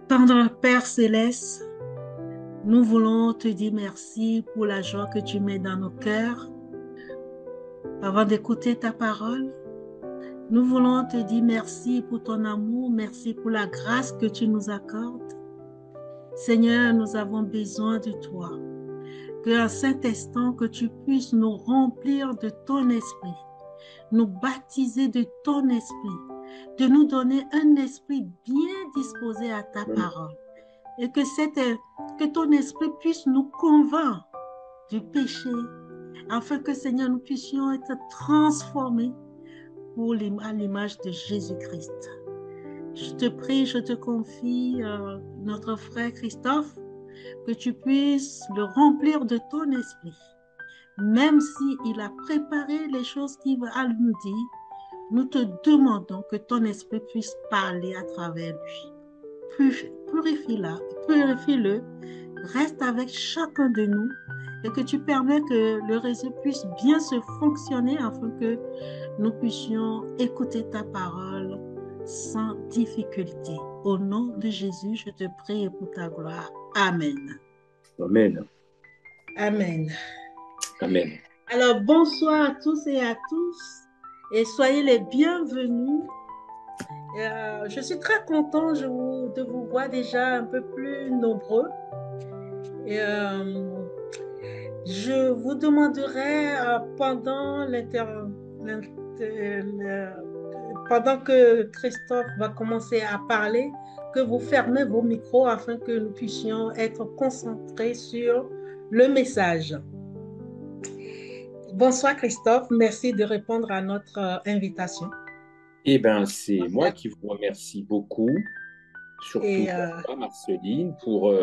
Tendre Père céleste, nous voulons te dire merci pour la joie que tu mets dans nos cœurs avant d'écouter ta parole. Nous voulons te dire merci pour ton amour, merci pour la grâce que tu nous accordes. Seigneur, nous avons besoin de toi. Que en cet instant, que tu puisses nous remplir de ton esprit, nous baptiser de ton esprit, de nous donner un esprit bien disposé à ta parole. Et que ton esprit puisse nous convaincre du péché, afin que, Seigneur, nous puissions être transformés à l'image de Jésus-Christ. Je te prie, je te confie notre frère Christophe, que tu puisses le remplir de ton esprit. Même s'il a préparé les choses qu'il va nous dire, nous te demandons que ton esprit puisse parler à travers lui. Purifie-le, reste avec chacun de nous et que tu permets que le réseau puisse bien se fonctionner afin que nous puissions écouter ta parole sans difficulté. Au nom de Jésus, je te prie pour ta gloire. Amen. Amen. Amen. Amen. Alors, bonsoir à tous et à tous et soyez les bienvenus. Je suis très content de vous voir déjà un peu plus nombreux. Et, je vous demanderai pendant que Christophe va commencer à parler, que vous fermez vos micros afin que nous puissions être concentrés sur le message. Bonsoir Christophe, merci de répondre à notre invitation. Eh bien, c'est moi qui vous remercie beaucoup, surtout toi, Marceline, pour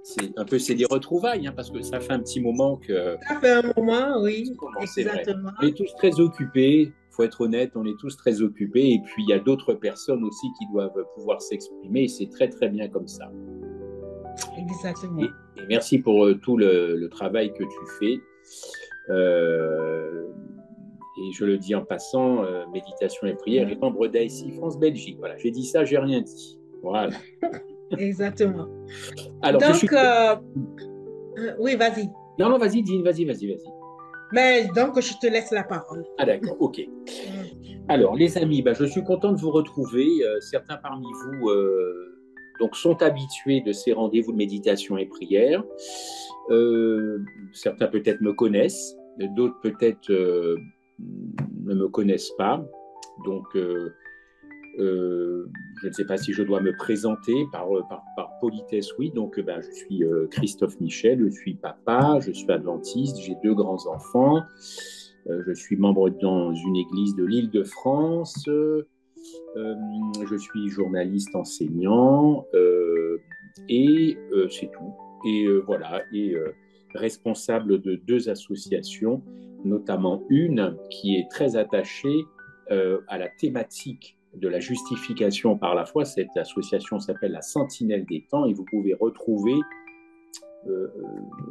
c'est des retrouvailles, hein, parce que ça fait un petit moment que... Ça fait un moment, oui, C'est vrai. exactement. On est tous très occupés, il faut être honnête, on est tous très occupés, et puis il y a d'autres personnes aussi qui doivent pouvoir s'exprimer, et c'est très très bien comme ça. Exactement. Et merci pour tout le travail que tu fais. Et je le dis en passant, méditation et prière, et membre d'ASI France-Belgique. Voilà, j'ai dit ça, j'ai rien dit. Voilà. Exactement. Alors, donc, oui, vas-y. Non, vas-y, Dine, vas-y. Mais donc, je te laisse la parole. Ah d'accord, ok. Alors, les amis, je suis content de vous retrouver. Certains parmi vous donc, sont habitués de ces rendez-vous de méditation et prière. Certains peut-être me connaissent, d'autres peut-être ne me connaissent pas. Donc, je ne sais pas si je dois me présenter par politesse, oui. Donc, je suis Christophe Michel, je suis papa, je suis adventiste, j'ai 2 grands-enfants. Je suis membre dans une église de l'Île-de-France. Je suis journaliste enseignant et c'est tout. Et voilà, et responsable de 2 associations, notamment une qui est très attachée à la thématique de la justification par la foi. Cette association s'appelle la Sentinelle des Temps et vous pouvez retrouver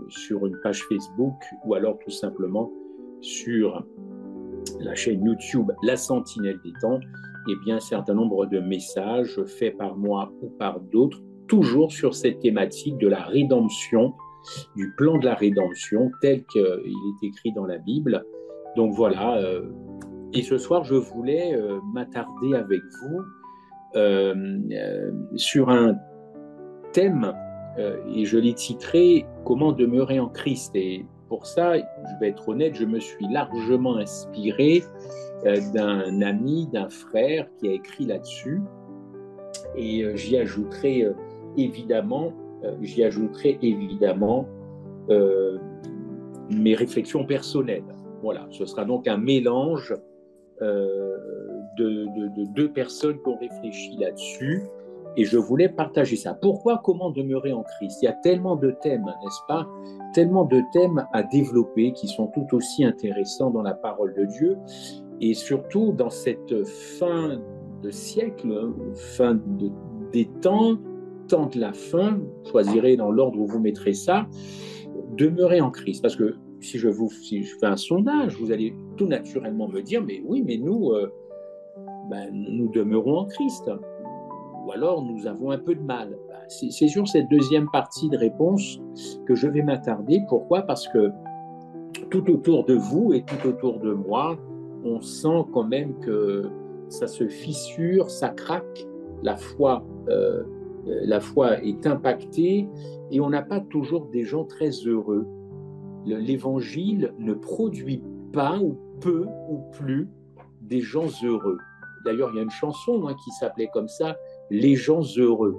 sur une page Facebook ou alors tout simplement sur la chaîne YouTube La Sentinelle des Temps, et bien un certain nombre de messages faits par moi ou par d'autres, toujours sur cette thématique de la rédemption, du plan de la rédemption tel qu'il est écrit dans la Bible. Donc voilà, et ce soir je voulais m'attarder avec vous sur un thème, et je l'ai titré « Comment demeurer en Christ ». Et pour ça, je vais être honnête, je me suis largement inspiré d'un ami, d'un frère qui a écrit là-dessus. Et j'y ajouterai évidemment mes réflexions personnelles. Voilà, ce sera donc un mélange de 2 personnes qui ont réfléchi là-dessus. Et je voulais partager ça. Pourquoi, comment demeurer en Christ? Il y a tellement de thèmes, n'est-ce pas? Tellement de thèmes à développer qui sont tout aussi intéressants dans la parole de Dieu. Et surtout dans cette fin de siècle, fin des temps de la fin, choisirez dans l'ordre où vous mettrez ça, demeurer en Christ. Parce que si je fais un sondage, vous allez tout naturellement me dire, mais oui, mais nous demeurons en Christ. ou alors nous avons un peu de mal. C'est sur cette deuxième partie de réponse que je vais m'attarder. Pourquoi? Parce que tout autour de vous et tout autour de moi, on sent quand même que ça se fissure, ça craque, la foi est impactée et on n'a pas toujours des gens très heureux. L'évangile ne produit pas ou peu ou plus des gens heureux. D'ailleurs, il y a une chanson qui s'appelait comme ça, Les gens heureux.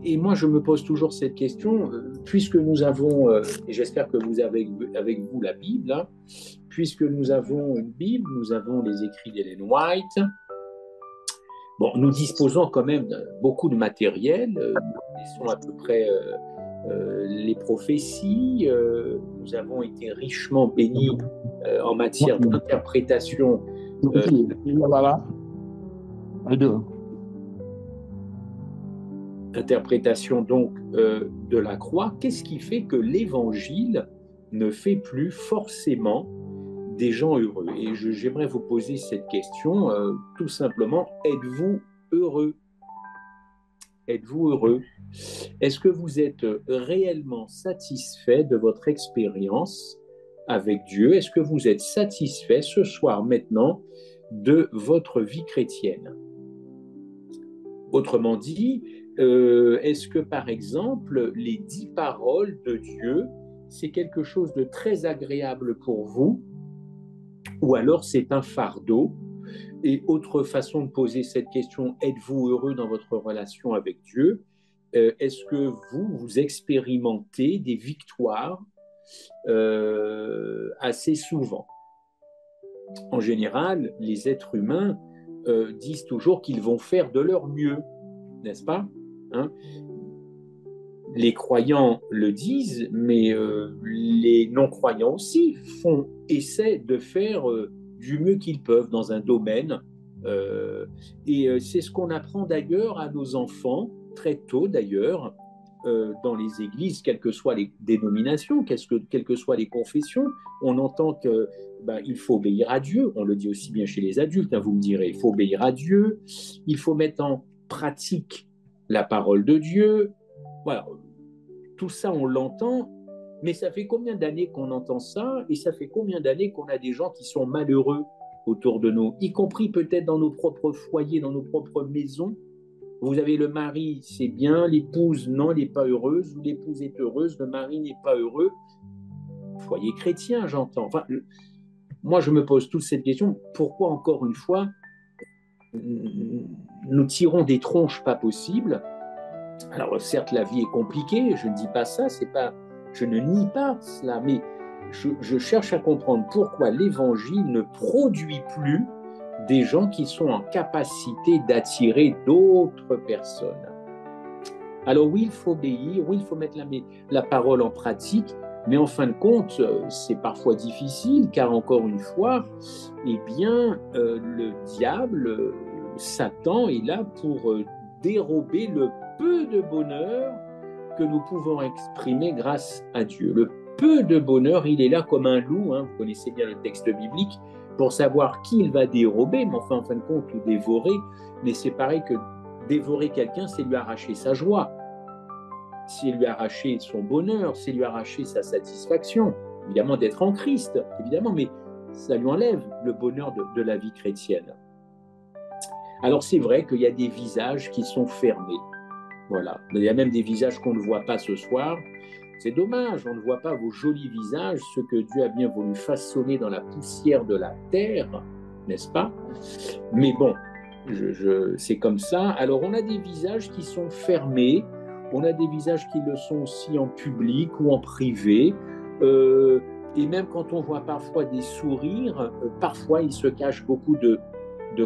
Et moi, je me pose toujours cette question, puisque nous avons, et j'espère que vous avez avec vous la Bible, puisque nous avons une Bible, nous avons les écrits d'Ellen White. Bon, nous disposons quand même de beaucoup de matériel, nous connaissons à peu près les prophéties, nous avons été richement bénis en matière d'interprétation. Interprétation donc de la croix. Qu'est-ce qui fait que l'évangile ne fait plus forcément des gens heureux? Et j'aimerais vous poser cette question tout simplement, êtes-vous heureux? Êtes-vous heureux? Est-ce que vous êtes réellement satisfait de votre expérience avec Dieu? Est-ce que vous êtes satisfait ce soir maintenant de votre vie chrétienne? Autrement dit, est-ce que par exemple les 10 paroles de Dieu, c'est quelque chose de très agréable pour vous, ou alors c'est un fardeau? Et autre façon de poser cette question, êtes-vous heureux dans votre relation avec Dieu? Est-ce que vous expérimentez des victoires assez souvent? En général, les êtres humains disent toujours qu'ils vont faire de leur mieux, n'est-ce pas? Les croyants le disent, mais les non-croyants aussi essaient de faire du mieux qu'ils peuvent dans un domaine. Et c'est ce qu'on apprend d'ailleurs à nos enfants, très tôt d'ailleurs, dans les églises, quelles que soient les dénominations, quelles que soient les confessions. On entend qu'il faut obéir à Dieu. On le dit aussi bien chez les adultes, vous me direz. Il faut obéir à Dieu, il faut mettre en pratique la parole de Dieu. Voilà, tout ça on l'entend, mais ça fait combien d'années qu'on entend ça, et ça fait combien d'années qu'on a des gens qui sont malheureux autour de nous, y compris peut-être dans nos propres foyers, dans nos propres maisons. Vous avez le mari, c'est bien, l'épouse, non, elle n'est pas heureuse, ou l'épouse est heureuse, le mari n'est pas heureux. Foyer chrétien, j'entends. Enfin, moi, je me pose toute cette question, pourquoi encore une fois nous tirons des tronches pas possibles? Alors certes, la vie est compliquée, je ne dis pas ça, je ne nie pas cela, mais je cherche à comprendre pourquoi l'Évangile ne produit plus des gens qui sont en capacité d'attirer d'autres personnes. Alors oui, il faut obéir, oui, il faut mettre la parole en pratique, mais en fin de compte, c'est parfois difficile, car encore une fois, eh bien, le diable, Satan, est là pour dérober le peu de bonheur que nous pouvons exprimer grâce à Dieu. Le peu de bonheur, il est là comme un loup, vous connaissez bien le texte biblique, pour savoir qui il va dérober, mais enfin, en fin de compte, ou dévorer. Mais c'est pareil que dévorer quelqu'un, c'est lui arracher sa joie, c'est lui arracher son bonheur, c'est lui arracher sa satisfaction, évidemment d'être en Christ, évidemment, mais ça lui enlève le bonheur de la vie chrétienne. Alors c'est vrai qu'il y a des visages qui sont fermés. Voilà. Il y a même des visages qu'on ne voit pas ce soir. C'est dommage, on ne voit pas vos jolis visages, ceux que Dieu a bien voulu façonner dans la poussière de la terre, n'est-ce pas? Mais bon, c'est comme ça. Alors on a des visages qui sont fermés, on a des visages qui le sont aussi en public ou en privé. Et même quand on voit parfois des sourires, parfois il se cache beaucoup de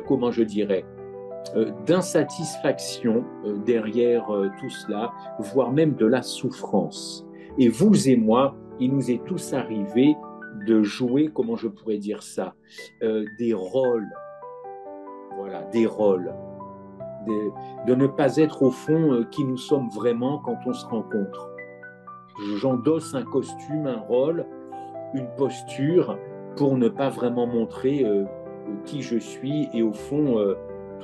comment je dirais, d'insatisfaction derrière tout cela, voire même de la souffrance. Et vous et moi, il nous est tous arrivé de jouer, comment je pourrais dire ça, des rôles, voilà, des rôles, de ne pas être au fond qui nous sommes vraiment quand on se rencontre. J'endosse un costume, un rôle, une posture pour ne pas vraiment montrer qui je suis et au fond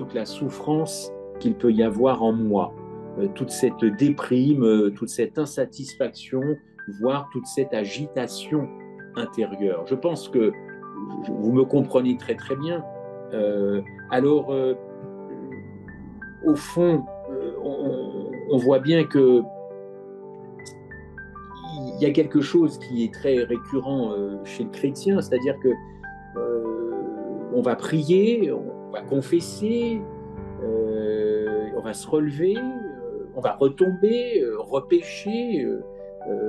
toute la souffrance qu'il peut y avoir en moi, toute cette déprime, toute cette insatisfaction, voire toute cette agitation intérieure. Je pense que vous me comprenez très très bien. Alors, au fond, on voit bien que il y a quelque chose qui est très récurrent chez le chrétien, c'est-à-dire que on va prier, on va confesser, on va se relever, on va retomber, repêcher,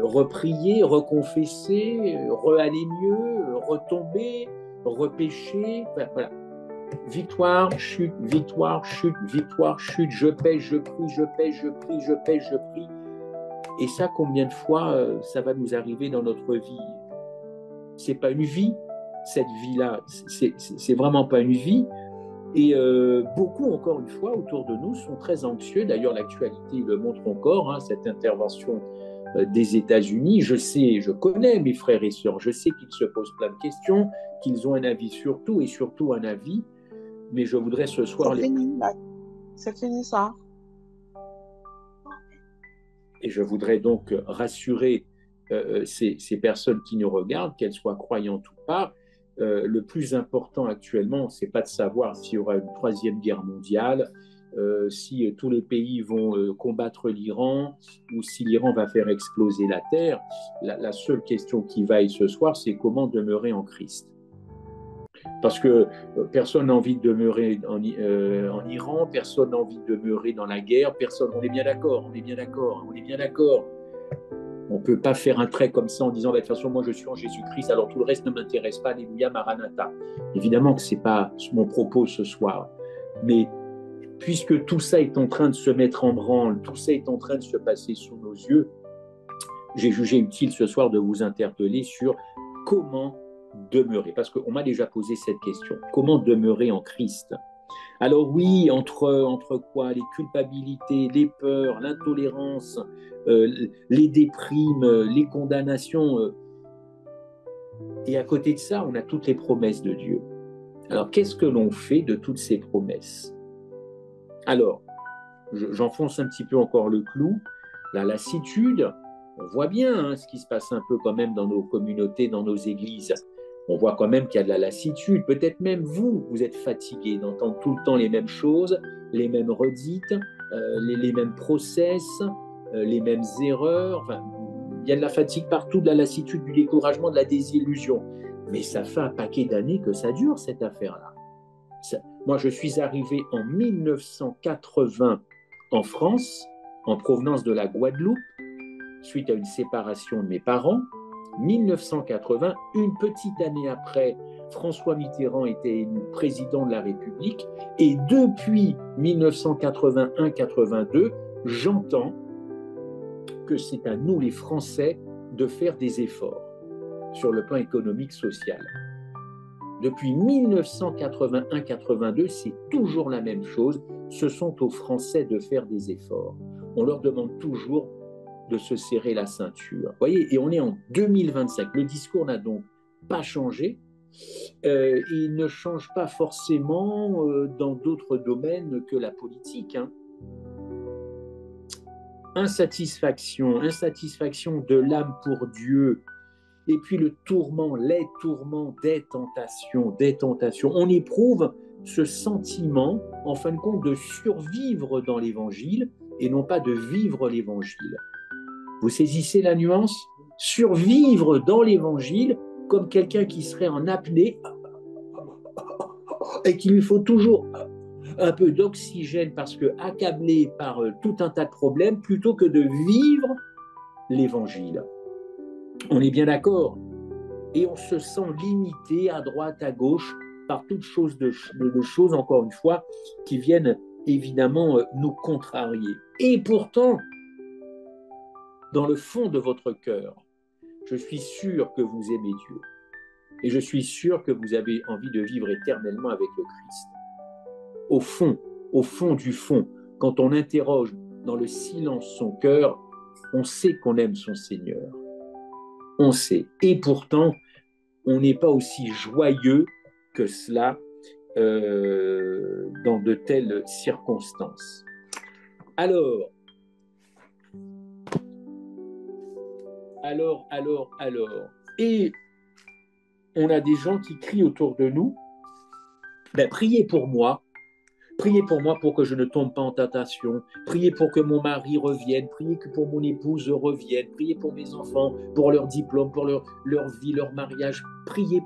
reprier, reconfesser, re-aller mieux, retomber, repêcher, voilà. Victoire, chute, victoire, chute, victoire, chute, je pêche, je prie, je pêche, je prie, je pêche, je prie. Et ça, combien de fois ça va nous arriver dans notre vie? C'est pas une vie, cette vie-là, c'est vraiment pas une vie. Et beaucoup, encore une fois, autour de nous sont très anxieux. D'ailleurs, l'actualité le montre encore, hein, cette intervention des États-Unis. Je sais, je connais mes frères et sœurs, je sais qu'ils se posent plein de questions, qu'ils ont un avis sur tout et surtout un avis. Mais je voudrais ce soir... C'est fini, là. C'est fini ça. Et je voudrais donc rassurer ces personnes qui nous regardent, qu'elles soient croyantes ou pas. Le plus important actuellement, c'est pas de savoir s'il y aura une troisième guerre mondiale, si tous les pays vont combattre l'Iran ou si l'Iran va faire exploser la terre. La seule question qui vaille ce soir, c'est comment demeurer en Christ. Parce que personne n'a envie de demeurer en Iran, personne n'a envie de demeurer dans la guerre, personne, on est bien d'accord, on est bien d'accord, on est bien d'accord. On ne peut pas faire un trait comme ça en disant, bah, de toute façon, moi je suis en Jésus-Christ, alors tout le reste ne m'intéresse pas, alléluia, Maranatha. Évidemment que ce n'est pas mon propos ce soir, mais puisque tout ça est en train de se mettre en branle, tout ça est en train de se passer sous nos yeux, j'ai jugé utile ce soir de vous interpeller sur comment demeurer, parce qu'on m'a déjà posé cette question, comment demeurer en Christ? Alors oui, entre quoi? Les culpabilités, les peurs, l'intolérance, les déprimes, les condamnations, et à côté de ça, on a toutes les promesses de Dieu. Alors qu'est-ce que l'on fait de toutes ces promesses? Alors, j'enfonce un petit peu encore le clou, la lassitude, on voit bien hein, ce qui se passe un peu quand même dans nos communautés, dans nos églises. On voit quand même qu'il y a de la lassitude. Peut-être même vous êtes fatigué d'entendre tout le temps les mêmes choses, les mêmes redites, les mêmes process, les mêmes erreurs. Enfin, il y a de la fatigue partout, de la lassitude, du découragement, de la désillusion. Mais ça fait un paquet d'années que ça dure, cette affaire-là. Moi, je suis arrivé en 1980 en France, en provenance de la Guadeloupe, suite à une séparation de mes parents. 1980, une petite année après, François Mitterrand était élu président de la République et depuis 1981-82, j'entends que c'est à nous les Français de faire des efforts sur le plan économique, social. Depuis 1981-82, c'est toujours la même chose, ce sont aux Français de faire des efforts. On leur demande toujours de se serrer la ceinture. Vous voyez, et on est en 2025. Le discours n'a donc pas changé. Il ne change pas forcément dans d'autres domaines que la politique. Hein. Insatisfaction de l'âme pour Dieu. Et puis le tourment, les tourments des tentations. On éprouve ce sentiment, en fin de compte, de survivre dans l'Évangile et non pas de vivre l'Évangile. Vous saisissez la nuance? Survivre dans l'Évangile comme quelqu'un qui serait en apnée et qu'il lui faut toujours un peu d'oxygène parce que accablé par tout un tas de problèmes plutôt que de vivre l'Évangile. On est bien d'accord? Et on se sent limité à droite, à gauche par toutes choses de choses, encore une fois, qui viennent évidemment nous contrarier. Et pourtant, dans le fond de votre cœur, je suis sûr que vous aimez Dieu. Et je suis sûr que vous avez envie de vivre éternellement avec le Christ. Au fond du fond, quand on interroge dans le silence son cœur, on sait qu'on aime son Seigneur. On sait. Et pourtant, on n'est pas aussi joyeux que cela dans de telles circonstances. Alors, et on a des gens qui crient autour de nous, priez pour moi pour que je ne tombe pas en tentation, priez pour que mon mari revienne, priez pour mon épouse revienne, priez pour mes enfants, pour leur diplôme, pour leur vie, leur mariage, priez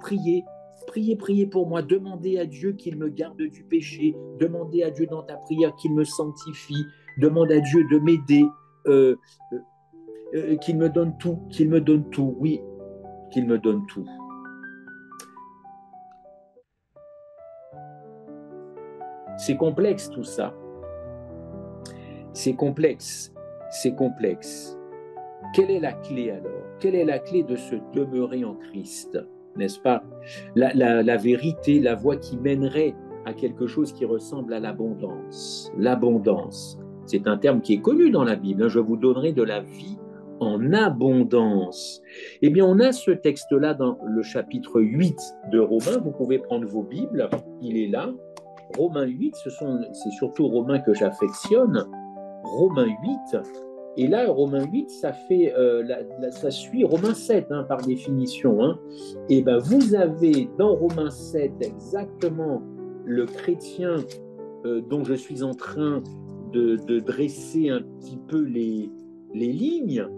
pour moi, demandez à Dieu qu'il me garde du péché, demandez à Dieu dans ta prière qu'il me sanctifie, demande à Dieu de m'aider, qu'il me donne tout, oui, qu'il me donne tout. C'est complexe tout ça. C'est complexe. Quelle est la clé alors? Quelle est la clé de se demeurer en Christ? N'est-ce pas? La vérité, la voie qui mènerait à quelque chose qui ressemble à l'abondance. L'abondance, c'est un terme qui est connu dans la Bible. Je vous donnerai de la vie en abondance. Eh bien, on a ce texte-là dans le chapitre 8 de Romains. Vous pouvez prendre vos Bibles, il est là. Romains 8, c'est surtout Romains que j'affectionne. Romains 8, et là, Romains 8, ça suit Romains 7, par définition. Et bien, vous avez dans Romains 7 exactement le chrétien dont je suis en train de dresser un petit peu les lignes,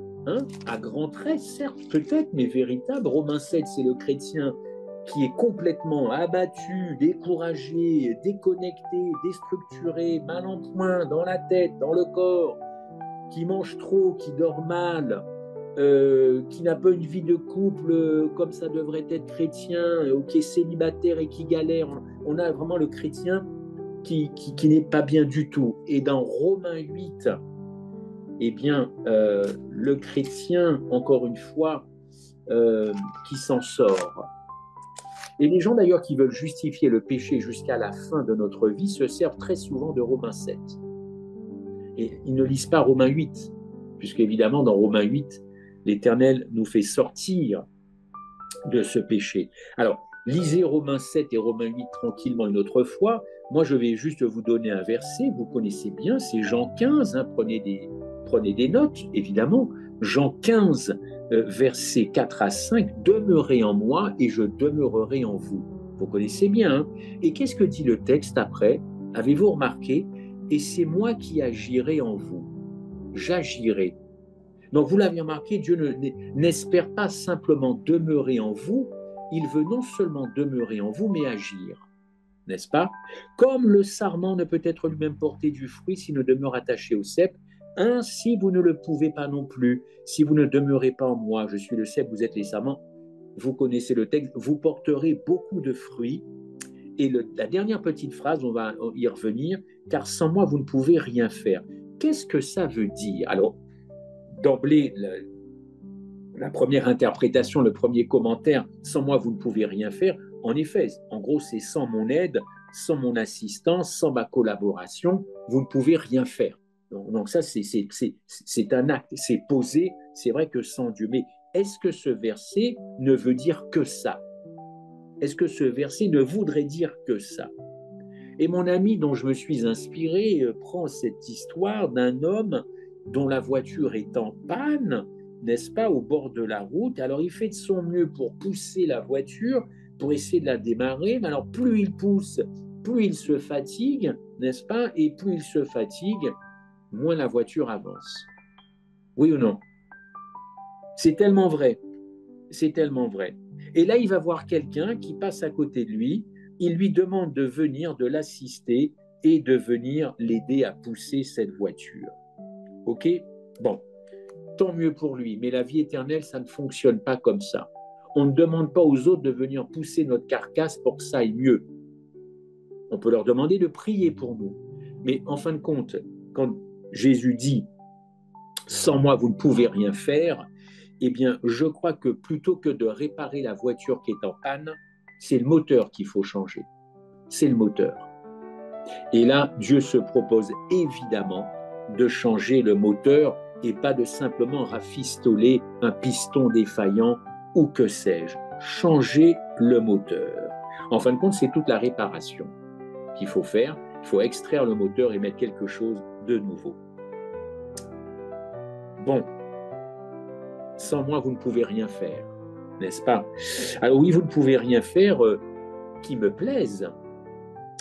à grands traits, certes, peut-être, mais véritable. Romains 7, c'est le chrétien qui est complètement abattu, découragé, déconnecté, déstructuré, mal en point, dans la tête, dans le corps, qui mange trop, qui dort mal, qui n'a pas une vie de couple comme ça devrait être chrétien, qui est célibataire et qui galère. On a vraiment le chrétien qui n'est pas bien du tout. Et dans Romains 8, eh bien, le chrétien, encore une fois, qui s'en sort. Et les gens d'ailleurs qui veulent justifier le péché jusqu'à la fin de notre vie se servent très souvent de Romains 7. Et ils ne lisent pas Romains 8, puisque évidemment dans Romains 8, l'Éternel nous fait sortir de ce péché. Alors, lisez Romains 7 et Romains 8 tranquillement une autre fois. Moi, je vais juste vous donner un verset, vous connaissez bien, c'est Jean 15, prenez des notes, évidemment. Jean 15, versets 4 à 5, « Demeurez en moi et je demeurerai en vous ». Vous connaissez bien. Et qu'est-ce que dit le texte après? Avez-vous remarqué? « Et c'est moi qui agirai en vous. J'agirai ». Donc vous l'avez remarqué, Dieu n'espère pas simplement demeurer en vous, il veut non seulement demeurer en vous, mais agir. N'est-ce pas? Comme le sarment ne peut être lui-même porté du fruit s'il ne demeure attaché au cep, ainsi vous ne le pouvez pas non plus si vous ne demeurez pas en moi. Je suis le cep, vous êtes les sarments. Vous connaissez le texte, vous porterez beaucoup de fruits. Et la dernière petite phrase, on va y revenir, car sans moi vous ne pouvez rien faire. Qu'est-ce que ça veut dire? Alors, d'emblée, la première interprétation, le premier commentaire, sans moi vous ne pouvez rien faire. En effet, en gros, c'est sans mon aide, sans mon assistance, sans ma collaboration, vous ne pouvez rien faire. Donc ça, c'est un acte, c'est posé, c'est vrai que sans Dieu. Mais est-ce que ce verset ne veut dire que ça? Est-ce que ce verset ne voudrait dire que ça? Et mon ami dont je me suis inspiré prend cette histoire d'un homme dont la voiture est en panne, n'est-ce pas, au bord de la route. Alors il fait de son mieux pour pousser la voiture, pour essayer de la démarrer, mais alors plus il pousse, plus il se fatigue, n'est-ce pas, et plus il se fatigue, moins la voiture avance. Oui ou non? C'est tellement vrai, c'est tellement vrai. Et là, il va voir quelqu'un qui passe à côté de lui, il lui demande de venir, de l'assister et de venir l'aider à pousser cette voiture. Ok? Bon, tant mieux pour lui, mais la vie éternelle, ça ne fonctionne pas comme ça. On ne demande pas aux autres de venir pousser notre carcasse pour que ça aille mieux. On peut leur demander de prier pour nous. Mais en fin de compte, quand Jésus dit « sans moi, vous ne pouvez rien faire », eh bien, je crois que plutôt que de réparer la voiture qui est en panne, c'est le moteur qu'il faut changer. C'est le moteur. Et là, Dieu se propose évidemment de changer le moteur et pas de simplement rafistoler un piston défaillant ou que sais-je. Changer le moteur. En fin de compte, c'est toute la réparation qu'il faut faire. Il faut extraire le moteur et mettre quelque chose de nouveau. Bon, sans moi, vous ne pouvez rien faire, n'est-ce pas? Alors oui, vous ne pouvez rien faire qui me plaise.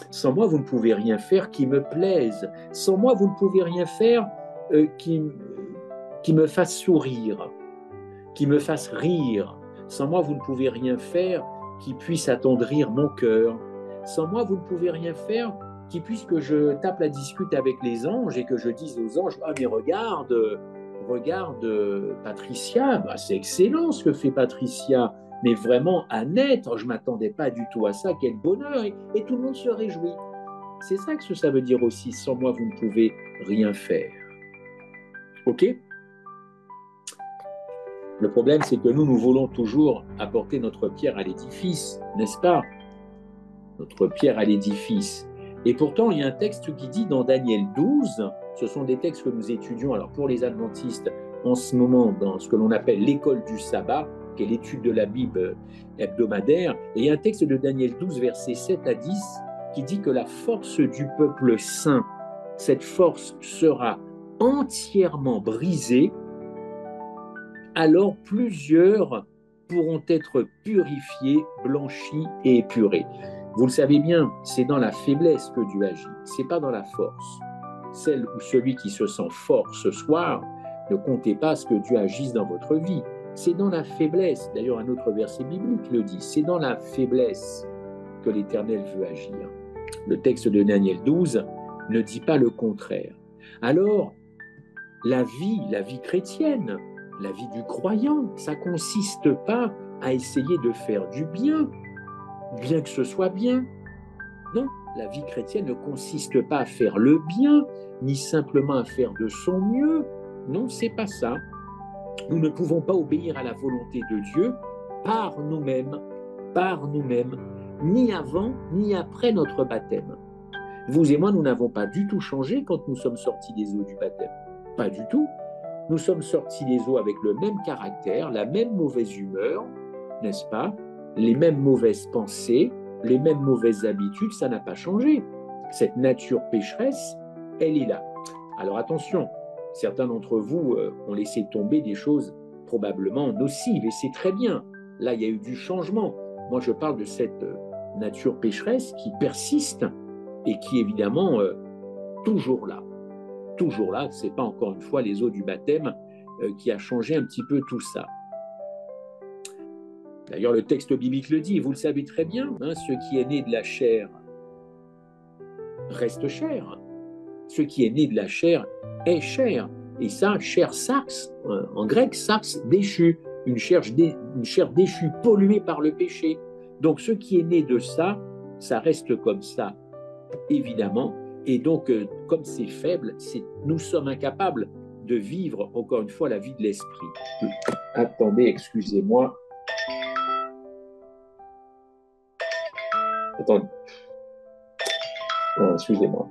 Sans moi, vous ne pouvez rien faire qui me plaise. Sans moi, vous ne pouvez rien faire qui me fasse sourire, qui me fasse rire. Sans moi, vous ne pouvez rien faire qui puisse attendrir mon cœur. Sans moi, vous ne pouvez rien faire qui puisse que je tape la discute avec les anges et que je dise aux anges, ah mais regarde Patricia, bah, c'est excellent ce que fait Patricia, mais vraiment Annette, je ne m'attendais pas du tout à ça, quel bonheur, et tout le monde se réjouit. C'est ça que ça veut dire aussi, sans moi vous ne pouvez rien faire. Ok? Le problème c'est que nous voulons toujours apporter notre pierre à l'édifice, n'est-ce pas? Notre pierre à l'édifice. Et pourtant, il y a un texte qui dit dans Daniel 12, ce sont des textes que nous étudions alors pour les adventistes en ce moment dans ce que l'on appelle l'école du sabbat, qui est l'étude de la Bible hebdomadaire. Et il y a un texte de Daniel 12, versets 7 à 10, qui dit que la force du peuple saint, cette force sera entièrement brisée, alors plusieurs pourront être purifiés, blanchis et épurés. Vous le savez bien, c'est dans la faiblesse que Dieu agit, ce n'est pas dans la force. Celle ou celui qui se sent fort ce soir, ne comptez pas ce que Dieu agisse dans votre vie. C'est dans la faiblesse, d'ailleurs un autre verset biblique le dit, c'est dans la faiblesse que l'Éternel veut agir. Le texte de Daniel 12 ne dit pas le contraire. Alors, la vie chrétienne, la vie du croyant, ça ne consiste pas à essayer de faire du bien que ce soit bien. Non, la vie chrétienne ne consiste pas à faire le bien, ni simplement à faire de son mieux. Non, c'est pas ça. Nous ne pouvons pas obéir à la volonté de Dieu par nous-mêmes, ni avant, ni après notre baptême. Vous et moi, nous n'avons pas du tout changé quand nous sommes sortis des eaux du baptême. Pas du tout. Nous sommes sortis des eaux avec le même caractère, la même mauvaise humeur, n'est-ce pas? Les mêmes mauvaises pensées, les mêmes mauvaises habitudes, ça n'a pas changé. Cette nature pécheresse, elle est là. Alors attention, certains d'entre vous ont laissé tomber des choses probablement nocives, et c'est très bien. Là, il y a eu du changement. Moi, je parle de cette nature pécheresse qui persiste et qui est évidemment toujours là. Toujours là, ce n'est pas encore une fois les eaux du baptême qui a changé un petit peu tout ça. D'ailleurs, le texte biblique le dit, vous le savez très bien, hein, ce qui est né de la chair reste chair. Ce qui est né de la chair est chair. Et ça, chair sarx, en grec, sarx, déchu, une chair déchue, polluée par le péché. Donc, ce qui est né de ça, ça reste comme ça, évidemment. Et donc, comme c'est faible, nous sommes incapables de vivre, encore une fois, la vie de l'esprit. Attendez, excusez-moi. Attendez. Excusez-moi.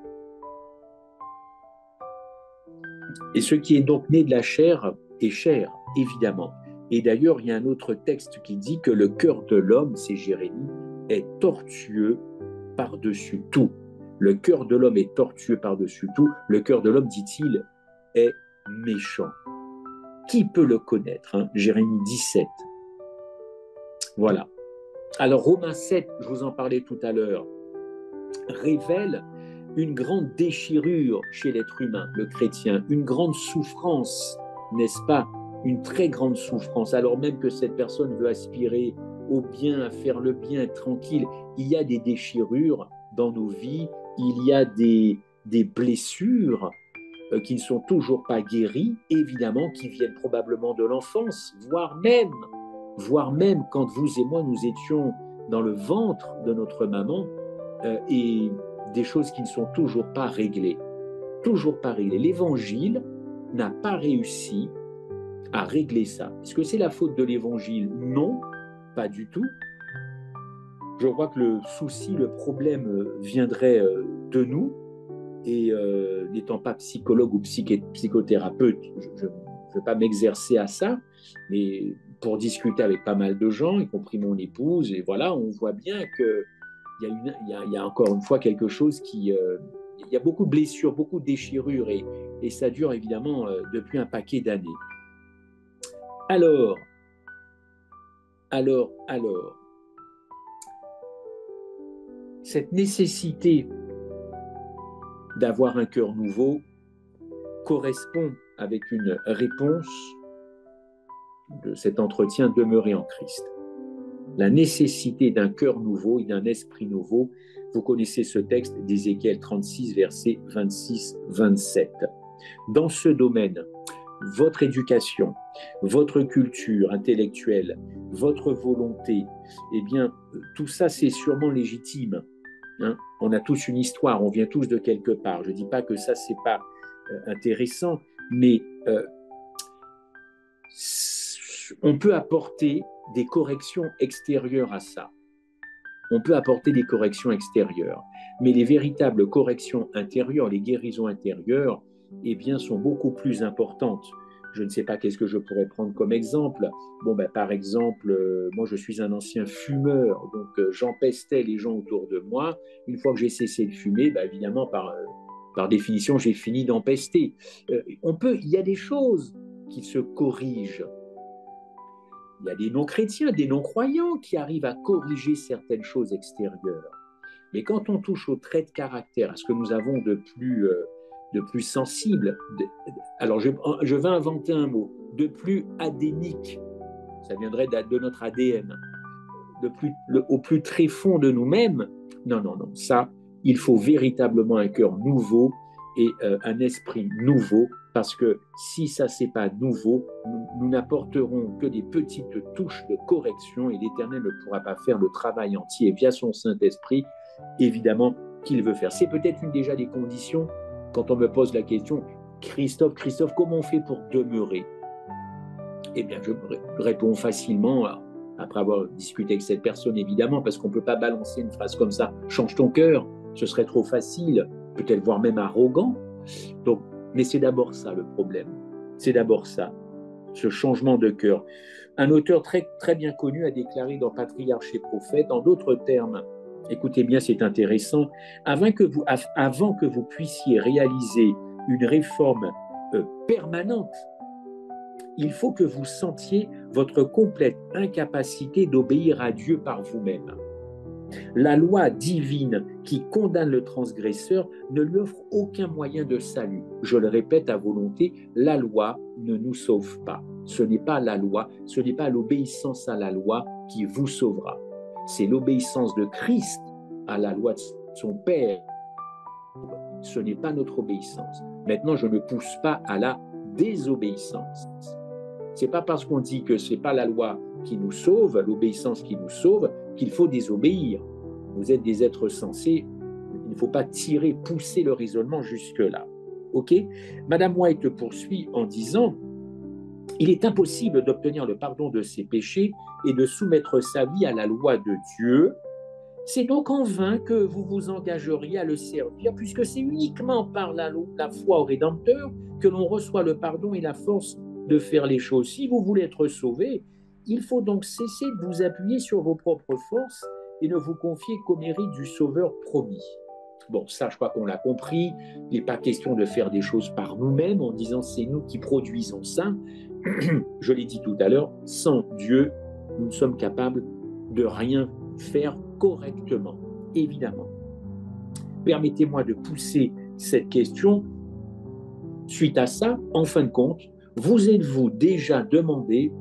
Et ce qui est donc né de la chair est chair, évidemment. Et d'ailleurs, il y a un autre texte qui dit que le cœur de l'homme, c'est Jérémie, est tortueux par-dessus tout. Le cœur de l'homme est tortueux par-dessus tout. Le cœur de l'homme, dit-il, est méchant. Qui peut le connaître, hein? Jérémie 17. Voilà. Alors, Romains 7, je vous en parlais tout à l'heure, révèle une grande déchirure chez l'être humain, le chrétien, une grande souffrance, n'est-ce pas? Une très grande souffrance, alors même que cette personne veut aspirer au bien, à faire le bien, être tranquille. Il y a des déchirures dans nos vies, il y a des blessures qui ne sont toujours pas guéries, évidemment, qui viennent probablement de l'enfance, voire même quand vous et moi, nous étions dans le ventre de notre maman, et des choses qui ne sont toujours pas réglées. Toujours pas réglées. L'Évangile n'a pas réussi à régler ça. Est-ce que c'est la faute de l'Évangile? Non, pas du tout. Je crois que le souci, le problème viendrait de nous, et n'étant pas psychologue ou psychothérapeute, je ne veux pas m'exercer à ça, mais pour discuter avec pas mal de gens, y compris mon épouse, et voilà, on voit bien qu'il y a encore une fois quelque chose qui il y a beaucoup de blessures, beaucoup de déchirures, et ça dure évidemment depuis un paquet d'années. Alors, cette nécessité d'avoir un cœur nouveau correspond avec une réponse de cet entretien demeurer en Christ. La nécessité d'un cœur nouveau et d'un esprit nouveau. Vous connaissez ce texte d'Ézéchiel 36, versets 26-27. Dans ce domaine, votre éducation, votre culture intellectuelle, votre volonté, eh bien, tout ça, c'est sûrement légitime. Hein? On a tous une histoire, on vient tous de quelque part. Je ne dis pas que ça, c'est pas intéressant, mais on peut apporter des corrections extérieures à ça. On peut apporter des corrections extérieures, mais les véritables corrections intérieures, les guérisons intérieures, eh bien, sont beaucoup plus importantes. Je ne sais pas qu'est-ce que je pourrais prendre comme exemple. Par exemple, moi je suis un ancien fumeur, donc j'empestais les gens autour de moi. Une fois que j'ai cessé de fumer, évidemment, par définition, j'ai fini d'empester. Il y a des choses qui se corrigent. Il y a des non-chrétiens, des non-croyants qui arrivent à corriger certaines choses extérieures. Mais quand on touche au trait de caractère, à ce que nous avons de plus sensible, alors je vais inventer un mot, de plus adénique, ça viendrait de notre ADN, au plus tréfond de nous-mêmes. Non, ça, il faut véritablement un cœur nouveau et un esprit nouveau, parce que si ça, c'est pas nouveau, nous n'apporterons que des petites touches de correction, et l'Éternel ne pourra pas faire le travail entier via son Saint-Esprit, évidemment, qu'il veut faire. C'est peut-être déjà des conditions quand on me pose la question, Christophe, comment on fait pour demeurer? Eh bien, je réponds facilement, après avoir discuté avec cette personne, évidemment, parce qu'on ne peut pas balancer une phrase comme ça, change ton cœur, ce serait trop facile, peut-être voire même arrogant. Donc, mais c'est d'abord ça le problème. C'est d'abord ça, ce changement de cœur. Un auteur très, très bien connu a déclaré dans Patriarches et Prophètes, en d'autres termes, écoutez bien, c'est intéressant, avant que vous puissiez réaliser une réforme permanente, il faut que vous sentiez votre complète incapacité d'obéir à Dieu par vous-même. La loi divine qui condamne le transgresseur ne lui offre aucun moyen de salut. Je le répète à volonté, la loi ne nous sauve pas. Ce n'est pas la loi, ce n'est pas l'obéissance à la loi qui vous sauvera. C'est l'obéissance de Christ à la loi de son Père. Ce n'est pas notre obéissance. Maintenant, je ne pousse pas à la désobéissance. C'est pas parce qu'on dit que c'est pas la loi qui nous sauve, l'obéissance qui nous sauve, qu'il faut désobéir. Vous êtes des êtres sensés, il ne faut pas pousser le raisonnement jusque-là. Ok? Madame White poursuit en disant, il est impossible d'obtenir le pardon de ses péchés et de soumettre sa vie à la loi de Dieu. C'est donc en vain que vous vous engageriez à le servir, puisque c'est uniquement par la foi au Rédempteur que l'on reçoit le pardon et la force de faire les choses. Si vous voulez être sauvé, il faut donc cesser de vous appuyer sur vos propres forces et ne vous confier qu'au mérite du Sauveur promis. Bon, ça, je crois qu'on l'a compris. Il n'est pas question de faire des choses par nous-mêmes en disant c'est nous qui produisons ça. Je l'ai dit tout à l'heure, sans Dieu, nous ne sommes capables de rien faire correctement, évidemment. Permettez-moi de pousser cette question. Suite à ça, en fin de compte, vous êtes-vous déjà demandé,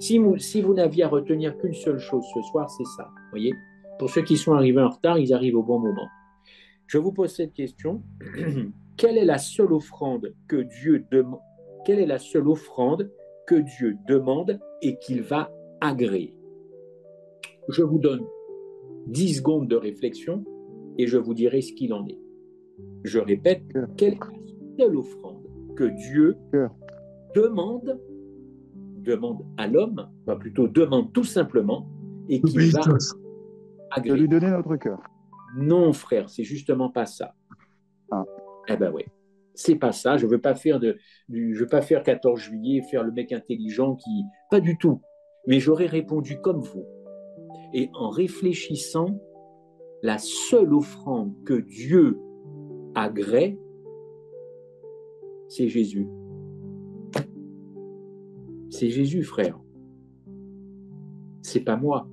si vous n'aviez à retenir qu'une seule chose ce soir, c'est ça, voyez? Pour ceux qui sont arrivés en retard, ils arrivent au bon moment. Je vous pose cette question. Quelle est la seule offrande que Dieu demande? Quelle est la seule offrande que Dieu demande et qu'il va agréer? Je vous donne 10 secondes de réflexion et je vous dirai ce qu'il en est. Je répète, quelle est la seule offrande que Dieu demande à l'homme, enfin plutôt demande tout simplement, et qu'il va agréer. De lui donner notre cœur. Non, frère, c'est justement pas ça. Ah. Eh ben oui, c'est pas ça. Je veux pas faire 14 juillet, faire le mec intelligent qui, pas du tout. Mais j'aurais répondu comme vous. Et en réfléchissant, la seule offrande que Dieu agrès, c'est Jésus. C'est Jésus, frère. C'est pas moi.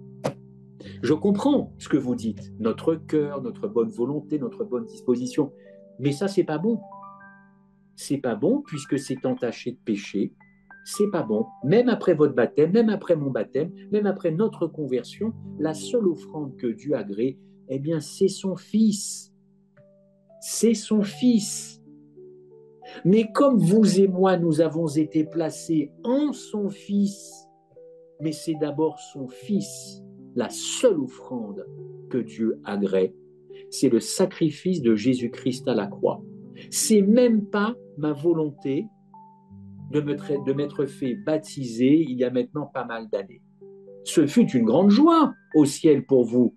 Je comprends ce que vous dites, notre cœur, notre bonne volonté, notre bonne disposition, mais ça, c'est pas bon. C'est pas bon puisque c'est entaché de péché. C'est pas bon. Même après votre baptême, même après mon baptême, même après notre conversion, la seule offrande que Dieu agrée, eh bien, c'est son Fils. C'est son Fils. Mais comme vous et moi, nous avons été placés en son Fils, mais c'est d'abord son Fils, la seule offrande que Dieu agrée, c'est le sacrifice de Jésus-Christ à la croix. C'est même pas ma volonté de m'être fait baptiser il y a maintenant pas mal d'années. Ce fut une grande joie au ciel pour vous.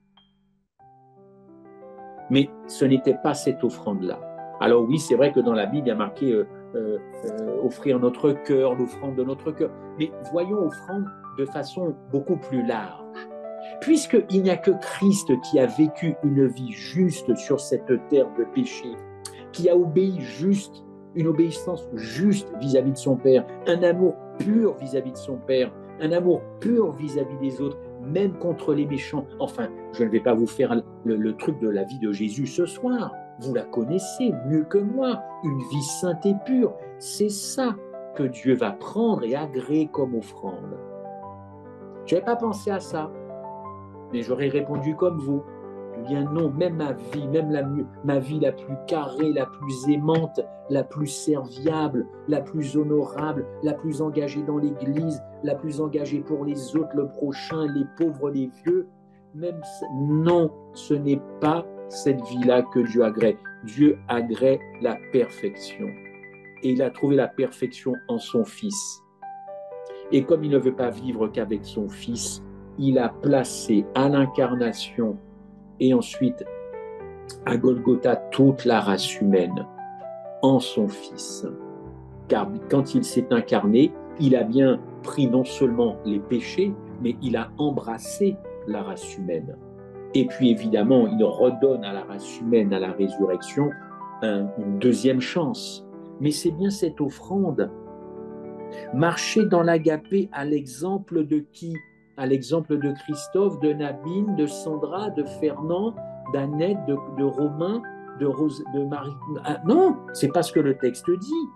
Mais ce n'était pas cette offrande-là. Alors oui, c'est vrai que dans la Bible, il y a marqué offrir notre cœur, l'offrande de notre cœur. Mais voyons offrande de façon beaucoup plus large. Puisqu'il n'y a que Christ qui a vécu une vie juste sur cette terre de péché, qui a obéi juste, une obéissance juste vis-à-vis de son Père, un amour pur vis-à-vis de son Père, un amour pur vis-à-vis des autres, même contre les méchants. Enfin, je ne vais pas vous faire le truc de la vie de Jésus ce soir. Vous la connaissez mieux que moi, une vie sainte et pure. C'est ça que Dieu va prendre et agréer comme offrande. Je n'avais pas pensé à ça, mais j'aurais répondu comme vous. Eh bien non, même ma vie, ma vie la plus carrée, la plus aimante, la plus serviable, la plus honorable, la plus engagée dans l'Église, la plus engagée pour les autres, le prochain, les pauvres, les vieux, même non, ce n'est pas cette vie-là que Dieu agrée. Dieu agrée la perfection. Et il a trouvé la perfection en son Fils. Et comme il ne veut pas vivre qu'avec son Fils, il a placé à l'incarnation et ensuite à Golgotha toute la race humaine en son Fils. Car quand il s'est incarné, il a bien pris non seulement les péchés, mais il a embrassé la race humaine. Et puis évidemment, il redonne à la race humaine, à la résurrection, une deuxième chance. Mais c'est bien cette offrande. Marcher dans l'agapé à l'exemple de qui? À l'exemple de Christophe, de Nabine, de Sandra, de Fernand, d'Annette, de Romain, de Marie. Ah, non, c'est pas ce que le texte dit.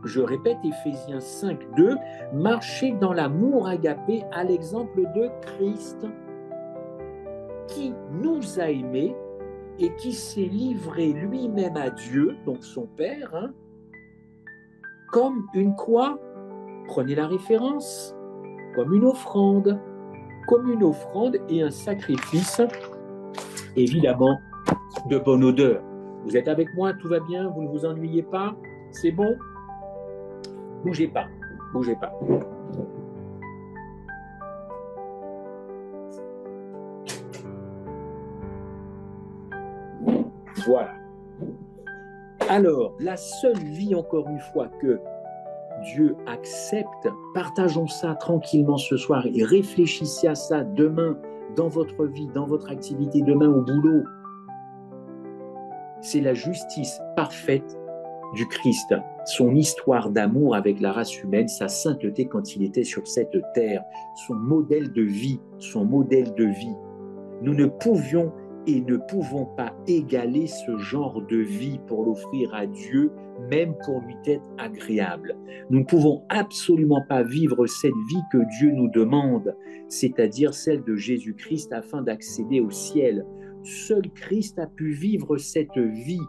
Je répète, Éphésiens 5, 2, marcher dans l'amour agapé à l'exemple de Christ, qui nous a aimés et qui s'est livré lui-même à Dieu, donc son Père, comme une quoi? Prenez la référence, comme une offrande et un sacrifice, évidemment, de bonne odeur. Vous êtes avec moi, tout va bien, vous ne vous ennuyez pas, c'est bon? Bougez pas. Voilà. Alors, la seule vie, encore une fois, que Dieu accepte, partageons ça tranquillement ce soir et réfléchissez à ça demain dans votre vie, dans votre activité, demain au boulot. C'est la justice parfaite du Christ, son histoire d'amour avec la race humaine, sa sainteté quand il était sur cette terre, son modèle de vie. Nous ne pouvions et ne pouvons pas égaler ce genre de vie pour l'offrir à Dieu, même pour lui être agréable. Nous ne pouvons absolument pas vivre cette vie que Dieu nous demande, c'est-à-dire celle de Jésus-Christ afin d'accéder au ciel. Seul Christ a pu vivre cette vie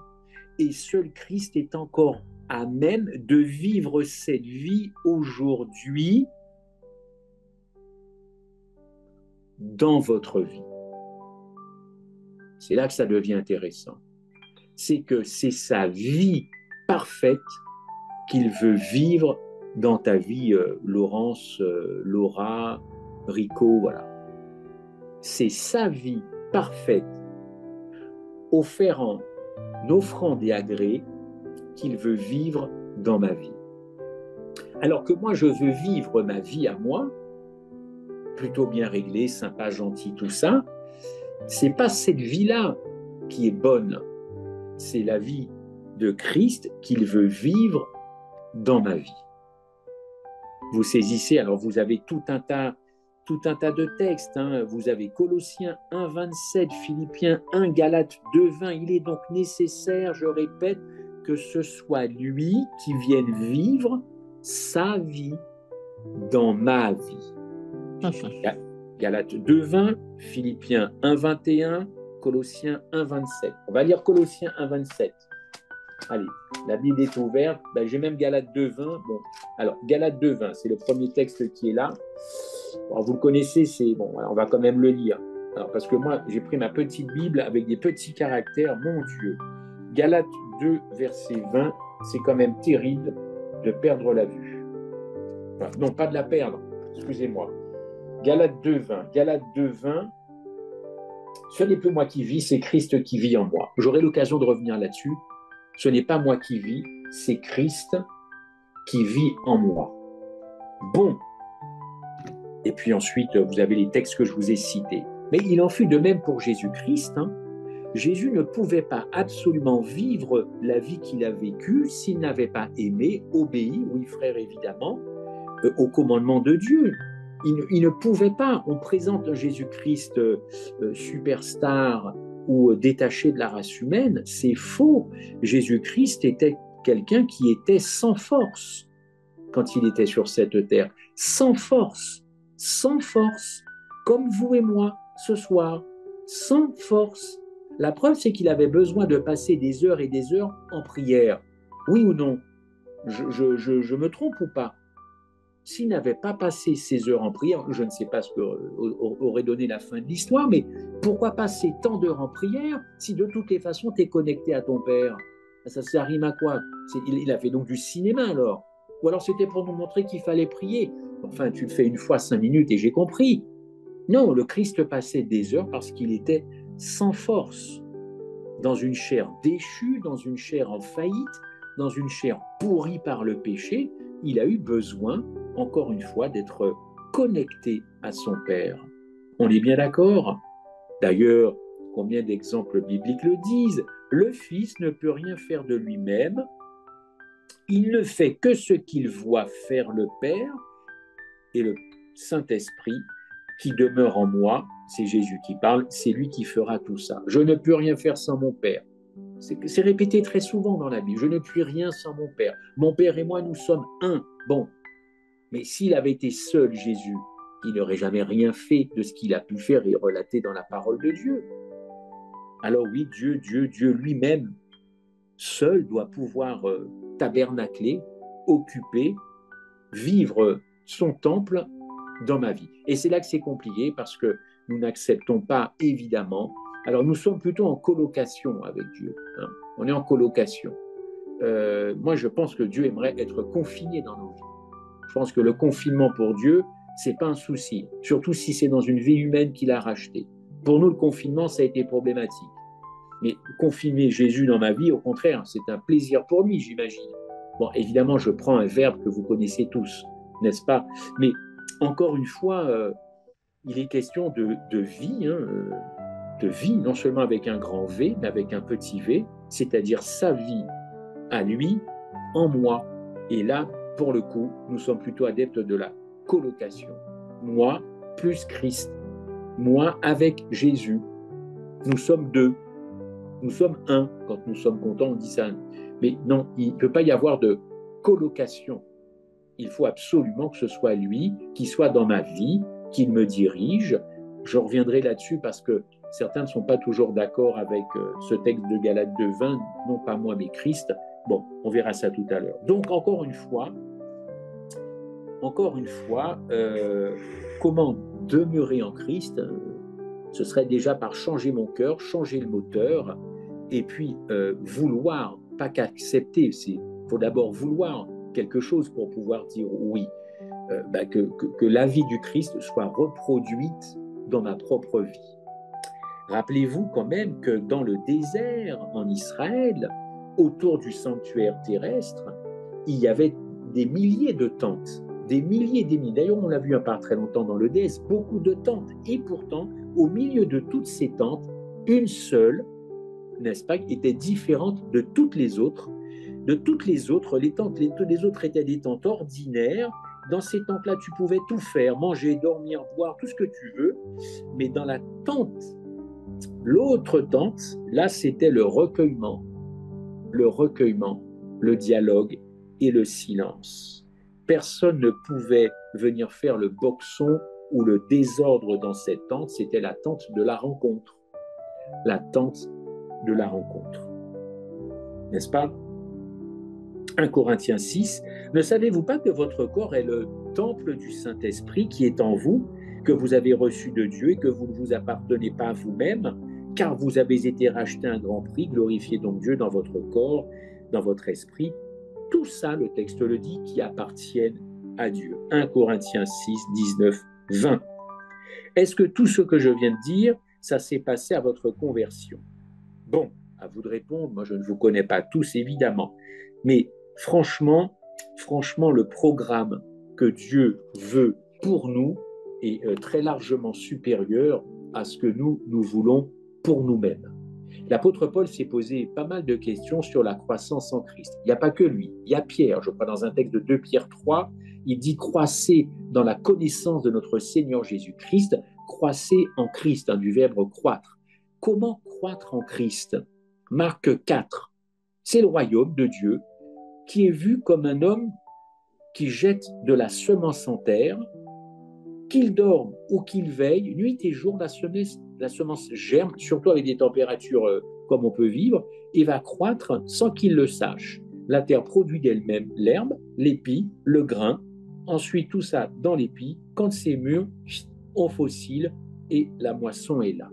et seul Christ est encore à même de vivre cette vie aujourd'hui dans votre vie. C'est là que ça devient intéressant. C'est que c'est sa vie parfaite qu'il veut vivre dans ta vie, Laurence, Laura, Rico, voilà. C'est sa vie parfaite, offerte en offrande et agré, qu'il veut vivre dans ma vie. Alors que moi, je veux vivre ma vie à moi, plutôt bien réglée, sympa, gentil, tout ça, c'est pas cette vie-là qui est bonne, c'est la vie de Christ qu'il veut vivre dans ma vie. Vous saisissez, alors vous avez tout un tas de textes, hein. Vous avez Colossiens 1, 27, Philippiens 1, Galates 2, 20. Il est donc nécessaire, je répète, que ce soit lui qui vienne vivre sa vie dans ma vie. Galates 2, 20, Philippiens 1, 21, Colossiens 1, 27. On va lire Colossiens 1, 27. Allez, la Bible est ouverte. Ben, j'ai même Galates 2, 20. Bon, alors, Galates 2, 20, c'est le premier texte qui est là. Alors, vous le connaissez, c'est bon, on va quand même le lire. Alors, parce que moi, j'ai pris ma petite Bible avec des petits caractères, mon Dieu. Galates 2, verset 20, c'est quand même terrible de perdre la vue. Enfin, non, pas de la perdre, excusez-moi. Galates 2, 20. Galates 2, 20. Ce n'est plus moi qui vis, c'est Christ qui vit en moi. J'aurai l'occasion de revenir là-dessus. Ce n'est pas moi qui vis, c'est Christ qui vit en moi. Bon. Et puis ensuite, vous avez les textes que je vous ai cités. Mais il en fut de même pour Jésus-Christ. Hein. Jésus ne pouvait pas absolument vivre la vie qu'il a vécue s'il n'avait pas aimé, obéi, oui frère évidemment, au commandement de Dieu. Il ne pouvait pas. On présente un Jésus-Christ superstar ou détaché de la race humaine. C'est faux. Jésus-Christ était quelqu'un qui était sans force quand il était sur cette terre. Sans force, comme vous et moi ce soir, sans force. La preuve, c'est qu'il avait besoin de passer des heures et des heures en prière. Oui ou non? Je me trompe ou pas? S'il n'avait pas passé ces heures en prière, je ne sais pas ce qu'aurait donné la fin de l'histoire, mais pourquoi passer tant d'heures en prière si de toutes les façons tu es connecté à ton Père? Ça rime à quoi? Il a fait donc du cinéma alors? Ou alors c'était pour nous montrer qu'il fallait prier? Enfin, tu le fais une fois 5 minutes et j'ai compris. Non, le Christ passait des heures parce qu'il était sans force, dans une chair déchue, dans une chair en faillite, dans une chair pourrie par le péché. Il a eu besoin, encore une fois, d'être connecté à son Père. On est bien d'accord? D'ailleurs, combien d'exemples bibliques le disent? Le Fils ne peut rien faire de lui-même. Il ne fait que ce qu'il voit faire le Père, et le Saint-Esprit qui demeure en moi, c'est Jésus qui parle, c'est lui qui fera tout ça. Je ne peux rien faire sans mon Père. C'est répété très souvent dans la Bible. Je ne puis rien sans mon Père. Mon Père et moi, nous sommes un. Bon, mais s'il avait été seul, Jésus, il n'aurait jamais rien fait de ce qu'il a pu faire et relater dans la parole de Dieu. Alors oui, Dieu lui-même, seul, doit pouvoir tabernacler, occuper, vivre son temple dans ma vie. Et c'est là que c'est compliqué parce que nous n'acceptons pas, évidemment. Alors, nous sommes plutôt en colocation avec Dieu. Hein. On est en colocation. Moi, je pense que Dieu aimerait être confiné dans nos vies. Je pense que le confinement pour Dieu, c'est pas un souci, surtout si c'est dans une vie humaine qu'il a rachetée. Pour nous, le confinement, ça a été problématique. Mais confiner Jésus dans ma vie, au contraire, c'est un plaisir pour lui, j'imagine. Bon, évidemment, je prends un verbe que vous connaissez tous, n'est-ce pas? Mais encore une fois, il est question de vie, hein, de vie, non seulement avec un grand V, mais avec un petit v, c'est-à-dire sa vie à lui, en moi. Et là, pour le coup, nous sommes plutôt adeptes de la colocation. Moi plus Christ, moi avec Jésus. Nous sommes deux, nous sommes un. Quand nous sommes contents, on dit ça. Mais non, il ne peut pas y avoir de colocation. Il faut absolument que ce soit lui qui soit dans ma vie, qu'il me dirige. Je reviendrai là-dessus parce que certains ne sont pas toujours d'accord avec ce texte de Galates 2:20, non pas moi mais Christ. Bon, on verra ça tout à l'heure. Donc encore une fois, comment demeurer en Christ? Ce serait déjà par changer mon cœur, changer le moteur, et puis vouloir, pas qu'accepter, il faut d'abord vouloir quelque chose pour pouvoir dire oui, que la vie du Christ soit reproduite dans ma propre vie. Rappelez-vous quand même que dans le désert en Israël, autour du sanctuaire terrestre, il y avait des milliers de tentes, des milliers et des milliers. D'ailleurs, on l'a vu il n'y a pas très longtemps dans le DS, beaucoup de tentes. Et pourtant, au milieu de toutes ces tentes, une seule n'est-ce pas, était différente de toutes les autres. De toutes les autres, les autres étaient des tentes ordinaires. Dans ces tentes-là, tu pouvais tout faire, manger, dormir, boire, tout ce que tu veux. Mais dans la tente, l'autre tente, là, c'était le recueillement, le dialogue et le silence. Personne ne pouvait venir faire le boxon ou le désordre dans cette tente. C'était la tente de la rencontre. La tente de la rencontre. N'est-ce pas? 1 Corinthiens 6, ne savez-vous pas que votre corps est le temple du Saint-Esprit qui est en vous, que vous avez reçu de Dieu et que vous ne vous appartenez pas à vous-même, car vous avez été racheté à un grand prix, glorifiez donc Dieu dans votre corps, dans votre esprit. Tout ça, le texte le dit, qui appartiennent à Dieu. 1 Corinthiens 6, 19, 20. Est-ce que tout ce que je viens de dire, ça s'est passé à votre conversion? Bon, à vous de répondre, moi je ne vous connais pas tous évidemment, mais franchement, le programme que Dieu veut pour nous est très largement supérieur à ce que nous voulons pour nous-mêmes. L'apôtre Paul s'est posé pas mal de questions sur la croissance en Christ. Il n'y a pas que lui, il y a Pierre, je crois dans un texte de 2 Pierre 3, il dit « Croissez dans la connaissance de notre Seigneur Jésus-Christ, croissez en Christ », du verbe « croître ». Comment croître en Christ? Marc 4, c'est le royaume de Dieu qui est vu comme un homme qui jette de la semence en terre, qu'il dorme ou qu'il veille, nuit et jour, la semence germe, surtout avec des températures comme on peut vivre, et va croître sans qu'il le sache. La terre produit d'elle-même l'herbe, l'épi, le grain, ensuite tout ça dans l'épi, quand c'est mûr, on fossile et la moisson est là.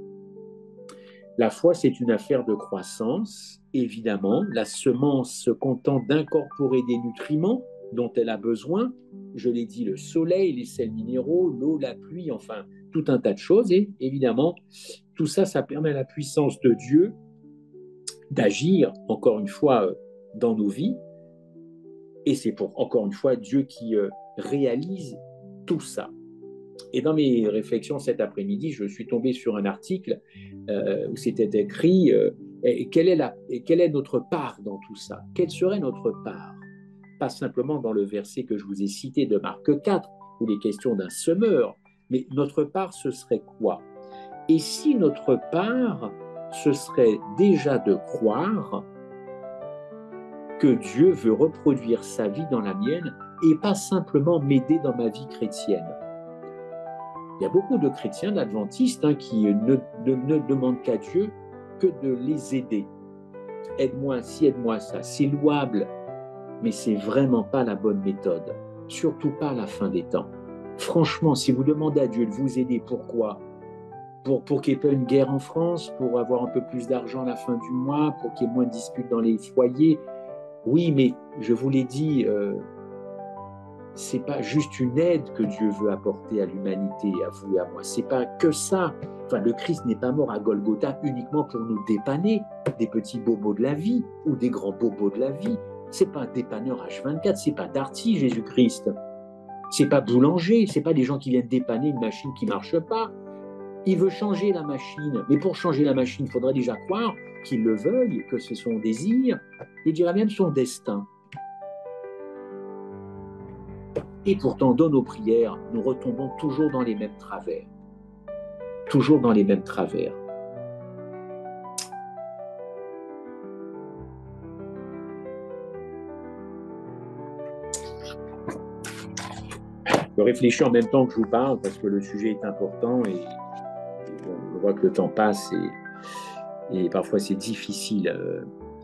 La foi, c'est une affaire de croissance, évidemment. La semence se contente d'incorporer des nutriments dont elle a besoin. Je l'ai dit, le soleil, les sels minéraux, l'eau, la pluie, enfin, tout un tas de choses. Et évidemment, tout ça, ça permet à la puissance de Dieu d'agir, encore une fois, dans nos vies. Et c'est pour, encore une fois, Dieu qui réalise tout ça. Et dans mes réflexions cet après-midi, je suis tombé sur un article où c'était écrit quelle est notre part dans tout ça? Quelle serait notre part? Pas simplement dans le verset que je vous ai cité de Marc 4, où il est question d'un semeur, mais notre part, ce serait quoi? Et si notre part, ce serait déjà de croire que Dieu veut reproduire sa vie dans la mienne et pas simplement m'aider dans ma vie chrétienne? Il y a beaucoup de chrétiens, d'adventistes, qui ne demandent qu'à Dieu que de les aider. Aide-moi ci, aide-moi ça. C'est louable, mais c'est vraiment pas la bonne méthode. Surtout pas à la fin des temps. Franchement, si vous demandez à Dieu de vous aider, pourquoi? Pour qu'il n'y ait pas une guerre en France, pour avoir un peu plus d'argent à la fin du mois, pour qu'il y ait moins de disputes dans les foyers. Oui, mais je vous l'ai dit, c'est pas juste une aide que Dieu veut apporter à l'humanité, à vous et à moi. C'est pas que ça. Enfin, le Christ n'est pas mort à Golgotha uniquement pour nous dépanner des petits bobos de la vie ou des grands bobos de la vie. C'est pas un dépanneur H24, c'est pas Darty, Jésus-Christ. C'est pas boulanger, c'est pas des gens qui viennent dépanner une machine qui marche pas. Il veut changer la machine. Mais pour changer la machine, il faudrait déjà croire qu'il le veuille, que c'est son désir, je dirais même son destin. Et pourtant, dans nos prières, nous retombons toujours dans les mêmes travers. Toujours dans les mêmes travers. Je réfléchis en même temps que je vous parle parce que le sujet est important et je vois que le temps passe et parfois c'est difficile.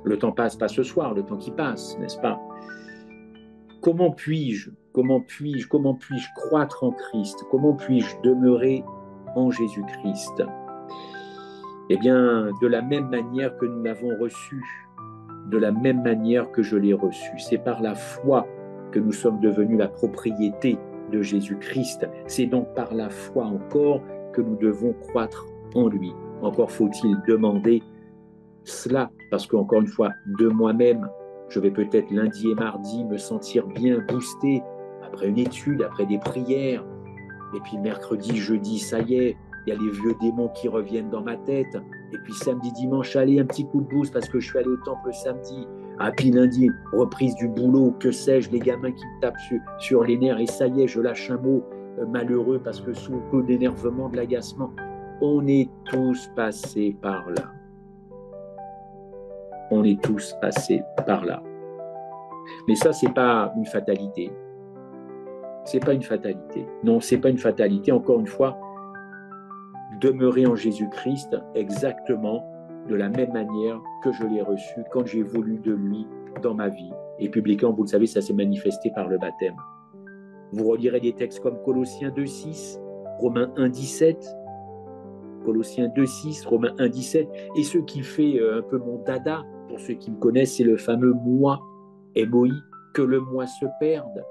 Le temps passe, pas ce soir, le temps qui passe, n'est-ce pas? Comment puis-je croître en Christ? Comment puis-je demeurer en Jésus-Christ? Eh bien, de la même manière que nous l'avons reçu, de la même manière que je l'ai reçu. C'est par la foi que nous sommes devenus la propriété de Jésus-Christ. C'est donc par la foi encore que nous devons croître en lui. Encore faut-il demander cela, parce qu'encore une fois, de moi-même, je vais peut-être lundi et mardi me sentir bien boosté après une étude, après des prières. Et puis mercredi, jeudi, ça y est, il y a les vieux démons qui reviennent dans ma tête. Et puis samedi, dimanche, allez, un petit coup de boost parce que je suis allé au temple samedi. Ah, puis lundi, reprise du boulot, que sais-je, les gamins qui me tapent sur les nerfs. Et ça y est, je lâche un mot malheureux parce que sous le coup d'énervement, de l'agacement, on est tous passés par là. On est tous passés par là. Mais ça, c'est pas une fatalité. C'est pas une fatalité. Non, c'est pas une fatalité. Encore une fois, demeurer en Jésus-Christ exactement de la même manière que je l'ai reçu quand j'ai voulu de lui dans ma vie. Et publiquement, vous le savez, ça s'est manifesté par le baptême. Vous relirez des textes comme Colossiens 2,6, Romains 1,17, Colossiens 2,6, Romains 1,17. Et ce qui fait un peu mon dada, pour ceux qui me connaissent, c'est le fameux moi, MOI, que le moi se perde,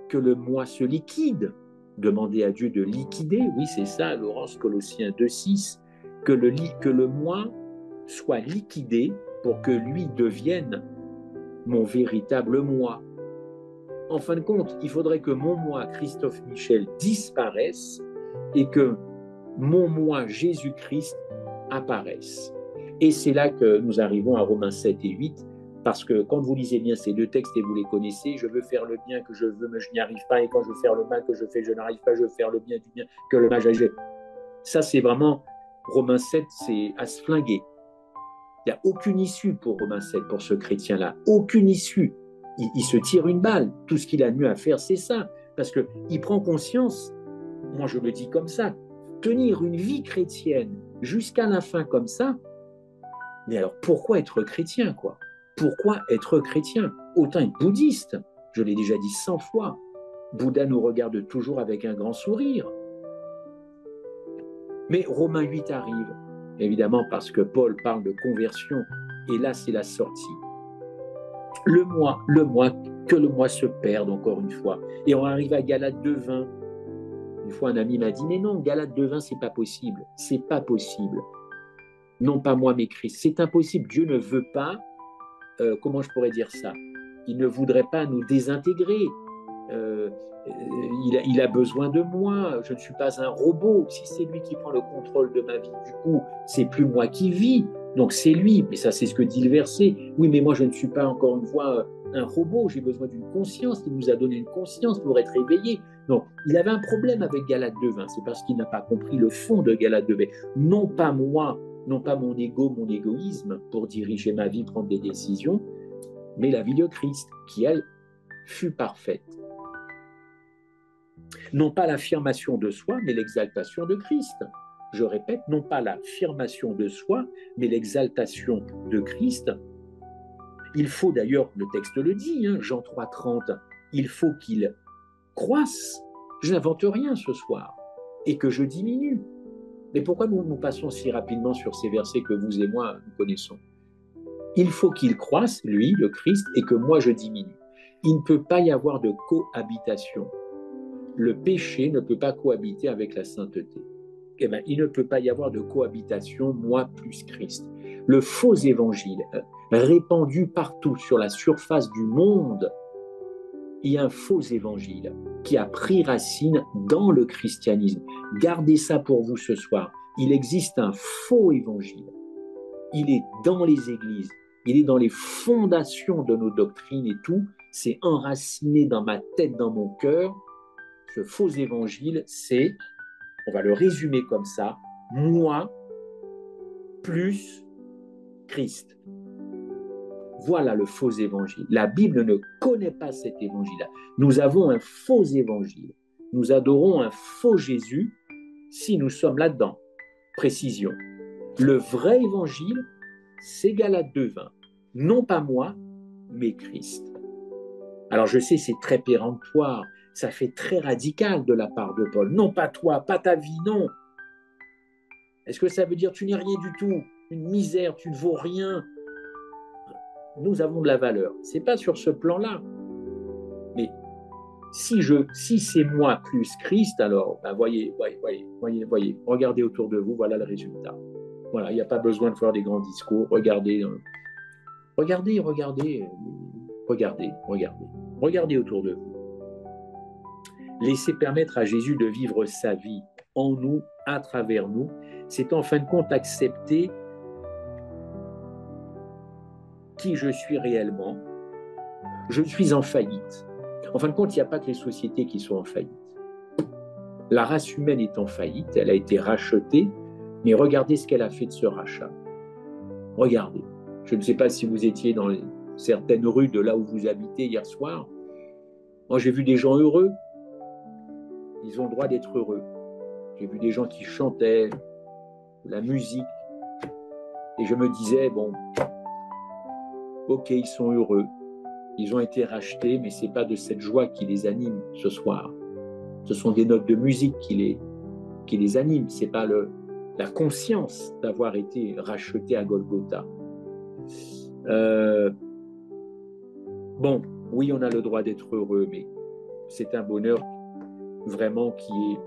que le moi se liquide. Demandez à Dieu de liquider, oui c'est ça, Laurence, Colossiens 2,6, que le moi soit liquidé pour que lui devienne mon véritable moi. En fin de compte, il faudrait que mon moi, Christophe Michel, disparaisse et que mon moi, Jésus-Christ, apparaisse. Et c'est là que nous arrivons à Romains 7 et 8, parce que quand vous lisez bien ces deux textes et vous les connaissez, je veux faire le bien que je veux, mais je n'y arrive pas, et quand je veux faire le mal que je fais, je n'arrive pas, je veux faire le bien du bien que le mal j'agis. Ça, c'est vraiment, Romains 7, c'est à se flinguer. Il n'y a aucune issue pour Romains 7, pour ce chrétien-là. Aucune issue. Il se tire une balle. Tout ce qu'il a de mieux à faire, c'est ça. Parce qu'il prend conscience, moi je le dis comme ça, tenir une vie chrétienne jusqu'à la fin comme ça, mais alors pourquoi être chrétien, quoi? Pourquoi être chrétien? Autant être bouddhiste. Je l'ai déjà dit 100 fois. Bouddha nous regarde toujours avec un grand sourire. Mais Romains 8 arrive, évidemment parce que Paul parle de conversion, et là c'est la sortie. Le moi, que le moi se perde encore une fois. Et on arrive à Galates 2,20. Une fois un ami m'a dit, mais non, Galates 2,20, c'est pas possible. C'est pas possible. Non pas moi, mais Christ. C'est impossible. Dieu ne veut pas, comment je pourrais dire ça? Il ne voudrait pas nous désintégrer. Il a besoin de moi. Je ne suis pas un robot. Si c'est lui qui prend le contrôle de ma vie, du coup, c'est plus moi qui vis. Donc c'est lui. Mais ça, c'est ce que dit le verset. Oui, mais moi, je ne suis pas, encore une fois, un robot. J'ai besoin d'une conscience. Il nous a donné une conscience pour être éveillé. Donc, il avait un problème avec Galates 2,20. C'est parce qu'il n'a pas compris le fond de Galates 2,20. Non pas moi, non pas mon ego, mon égoïsme pour diriger ma vie, prendre des décisions, mais la vie de Christ, qui, elle, fut parfaite. Non pas l'affirmation de soi, mais l'exaltation de Christ. Je répète, non pas l'affirmation de soi, mais l'exaltation de Christ. Il faut d'ailleurs, le texte le dit, Jean 3,30, il faut qu'il croisse. Je n'invente rien ce soir, et que je diminue. Mais pourquoi nous passons si rapidement sur ces versets que vous et moi nous connaissons? Il faut qu'il croisse, lui, le Christ, et que moi je diminue. Il ne peut pas y avoir de cohabitation. Le péché ne peut pas cohabiter avec la sainteté. Eh bien, il ne peut pas y avoir de cohabitation moi plus Christ. Le faux évangile, répandu partout sur la surface du monde, il y a un faux évangile qui a pris racine dans le christianisme. Gardez ça pour vous ce soir. Il existe un faux évangile. Il est dans les églises. Il est dans les fondations de nos doctrines et tout. C'est enraciné dans ma tête, dans mon cœur. Ce faux évangile, c'est, on va le résumer comme ça, moi plus Christ. Voilà le faux évangile. La Bible ne connaît pas cet évangile-là. Nous avons un faux évangile. Nous adorons un faux Jésus si nous sommes là-dedans. Précision. Le vrai évangile, c'est Galates 2,20. Non pas moi, mais Christ. Alors je sais, c'est très péremptoire. Ça fait très radical de la part de Paul. Non, pas toi, pas ta vie, non. Est-ce que ça veut dire tu n'es rien du tout, une misère, tu ne vaux rien? Nous avons de la valeur. Ce n'est pas sur ce plan-là. Mais si c'est moi plus Christ, alors voyez, regardez autour de vous, voilà le résultat. Voilà, il n'y a pas besoin de faire des grands discours. Regardez autour de vous. Laissez permettre à Jésus de vivre sa vie en nous à travers nous, c'est en fin de compte accepter qui je suis réellement. Je suis en faillite. En fin de compte, il n'y a pas que les sociétés qui sont en faillite. La race humaine est en faillite, elle a été rachetée, mais regardez ce qu'elle a fait de ce rachat. Regardez. Je ne sais pas si vous étiez dans certaines rues de là où vous habitez hier soir. Moi, j'ai vu des gens heureux. Ils ont le droit d'être heureux. J'ai vu des gens qui chantaient, de la musique. Et je me disais, bon, ok, ils sont heureux. Ils ont été rachetés, mais ce n'est pas de cette joie qui les anime ce soir. Ce sont des notes de musique qui les animent. Ce n'est pas la conscience d'avoir été racheté à Golgotha. Bon, oui, on a le droit d'être heureux, mais c'est un bonheur vraiment qui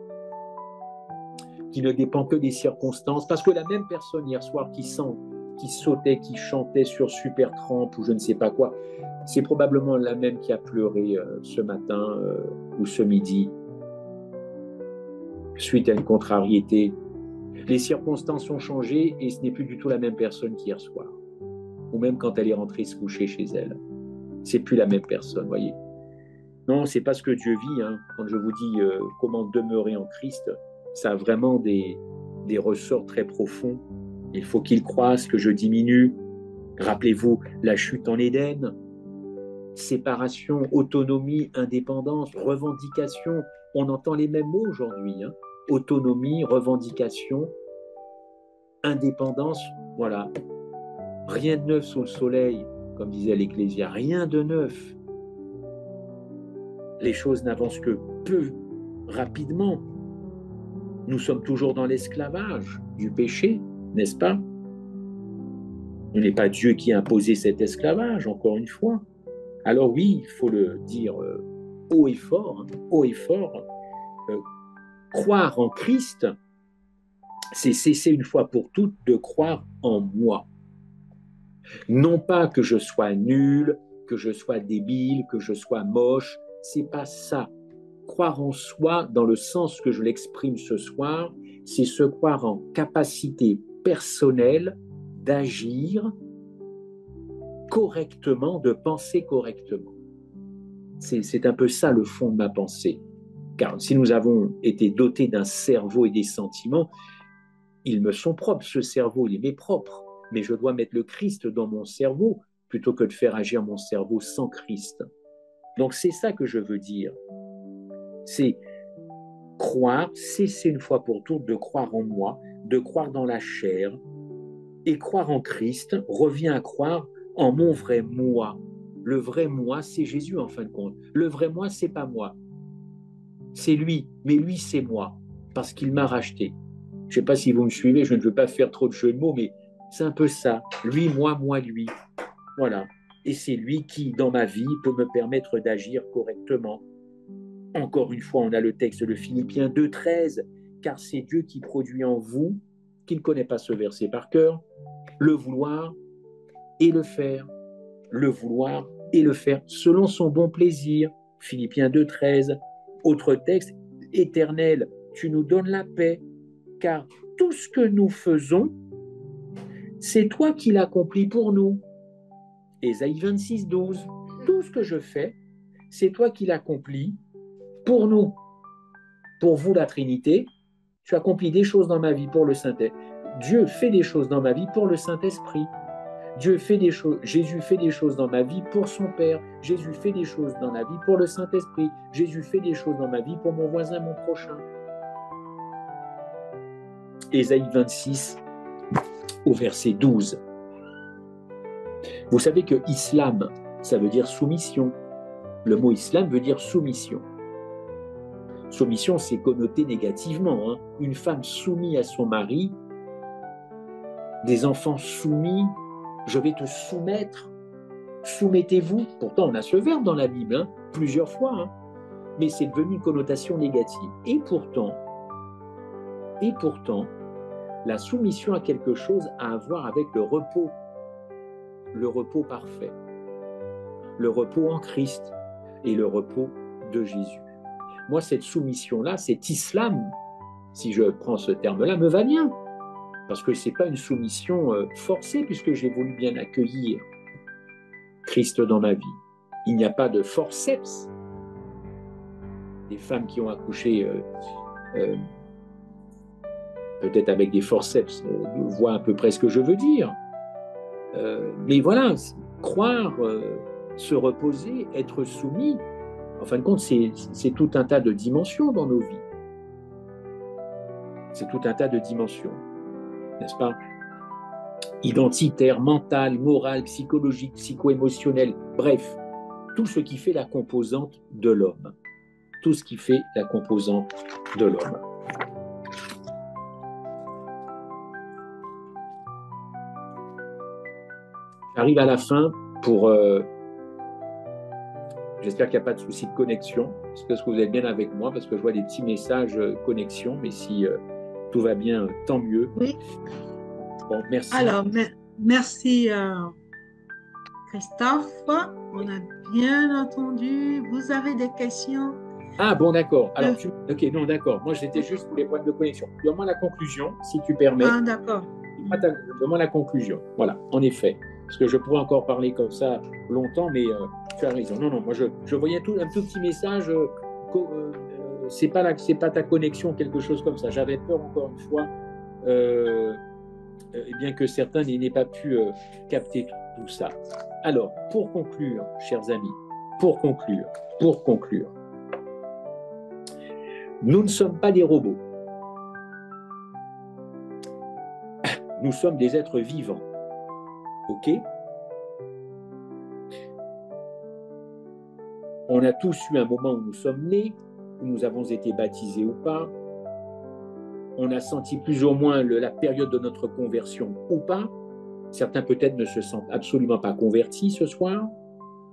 ne dépend que des circonstances. Parce que la même personne hier soir qui sautait, qui chantait sur Supertramp ou je ne sais pas quoi, c'est probablement la même qui a pleuré ce matin ou ce midi, suite à une contrariété. Les circonstances ont changé et ce n'est plus du tout la même personne qu'hier soir. Ou même quand elle est rentrée se coucher chez elle. C'est plus la même personne, voyez. Non, c'est pas ce que Dieu vit. Hein. Quand je vous dis comment demeurer en Christ, ça a vraiment des ressorts très profonds. Il faut qu'il croisse, que je diminue. Rappelez-vous la chute en Éden. Séparation, autonomie, indépendance, revendication. On entend les mêmes mots aujourd'hui. Hein. Autonomie, revendication, indépendance, voilà. Rien de neuf sous le soleil, comme disait l'Ecclésia, rien de neuf. Les choses n'avancent que peu rapidement. Nous sommes toujours dans l'esclavage du péché, n'est-ce pas? Ce n'est pas Dieu qui a imposé cet esclavage, encore une fois. Alors oui, il faut le dire haut et fort, croire en Christ, c'est cesser une fois pour toutes de croire en moi. Non pas que je sois nul, que je sois débile, que je sois moche, c'est pas ça. Croire en soi, dans le sens que je l'exprime ce soir, c'est se croire en capacité personnelle d'agir correctement, de penser correctement. C'est un peu ça le fond de ma pensée. Car si nous avons été dotés d'un cerveau et des sentiments, ils me sont propres. Ce cerveau, il m'est propre. Mais je dois mettre le Christ dans mon cerveau plutôt que de faire agir mon cerveau sans Christ. Donc c'est ça que je veux dire. C'est croire, cesser une fois pour toutes de croire en moi, de croire dans la chair. Et croire en Christ revient à croire en mon vrai moi. Le vrai moi, c'est Jésus en fin de compte. Le vrai moi, c'est pas moi. C'est lui, mais lui, c'est moi, parce qu'il m'a racheté. Je ne sais pas si vous me suivez, je ne veux pas faire trop de jeux de mots, mais c'est un peu ça. Lui, moi, lui. Voilà. Et c'est lui qui, dans ma vie, peut me permettre d'agir correctement. Encore une fois, on a le texte de Philippiens 2,13, car c'est Dieu qui produit en vous, qui ne connaît pas ce verset par cœur, le vouloir et le faire. Le vouloir et le faire, selon son bon plaisir. Philippiens 2,13. Autre texte, Éternel, tu nous donnes la paix, car tout ce que nous faisons, c'est toi qui l'accomplis pour nous. Ésaïe 26,12. Tout ce que je fais, c'est toi qui l'accomplis pour nous. Pour vous, la Trinité, tu accomplis des choses dans ma vie pour le Saint-Esprit. Dieu fait des choses dans ma vie pour le Saint-Esprit. Dieu fait des choses, Jésus fait des choses dans ma vie pour son Père. Jésus fait des choses dans ma vie pour le Saint-Esprit. Jésus fait des choses dans ma vie pour mon voisin, mon prochain. Ésaïe 26, au verset 12. Vous savez que islam, ça veut dire soumission. Le mot islam veut dire soumission. Soumission, c'est connoté négativement. Hein. Une femme soumise à son mari, des enfants soumis, je vais te soumettre, soumettez-vous. Pourtant, on a ce verbe dans la Bible, hein, plusieurs fois, hein, mais c'est devenu une connotation négative. Et pourtant, la soumission a quelque chose à voir avec le repos parfait, le repos en Christ et le repos de Jésus. Moi, cette soumission-là, cet islam, si je prends ce terme-là, me va bien. Parce que ce n'est pas une soumission forcée, puisque j'ai voulu bien accueillir Christ dans ma vie. Il n'y a pas de forceps. Des femmes qui ont accouché, peut-être avec des forceps, voient à peu près ce que je veux dire. Mais voilà, croire, se reposer, être soumis, en fin de compte, c'est tout un tas de dimensions dans nos vies. C'est tout un tas de dimensions, n'est-ce pas? Identitaire, mental, moral, psychologique, psycho-émotionnel, bref, tout ce qui fait la composante de l'homme. Tout ce qui fait la composante de l'homme. J'arrive à la fin pour... J'espère qu'il n'y a pas de souci de connexion. Est-ce que vous êtes bien avec moi? Parce que je vois des petits messages connexion, mais si tout va bien, tant mieux. Oui. Bon, merci. Alors, merci Christophe. On a bien entendu. Vous avez des questions? Ah bon, d'accord. Alors, ok, non, d'accord. Moi, j'étais juste pour les points de connexion. Donne-moi la conclusion, si tu permets. Ah, d'accord. Donne-moi la conclusion. Voilà, en effet. Parce que je pourrais encore parler comme ça longtemps, mais tu as raison. Non, moi, je voyais un tout petit message. C'est pas ta connexion, quelque chose comme ça. J'avais peur, encore une fois, bien que certains n'aient pas pu capter tout ça. Alors, pour conclure, chers amis, pour conclure, nous ne sommes pas des robots. Nous sommes des êtres vivants. OK? On a tous eu un moment où nous sommes nés, où nous avons été baptisés ou pas. On a senti plus ou moins la période de notre conversion ou pas. Certains peut-être ne se sentent absolument pas convertis ce soir.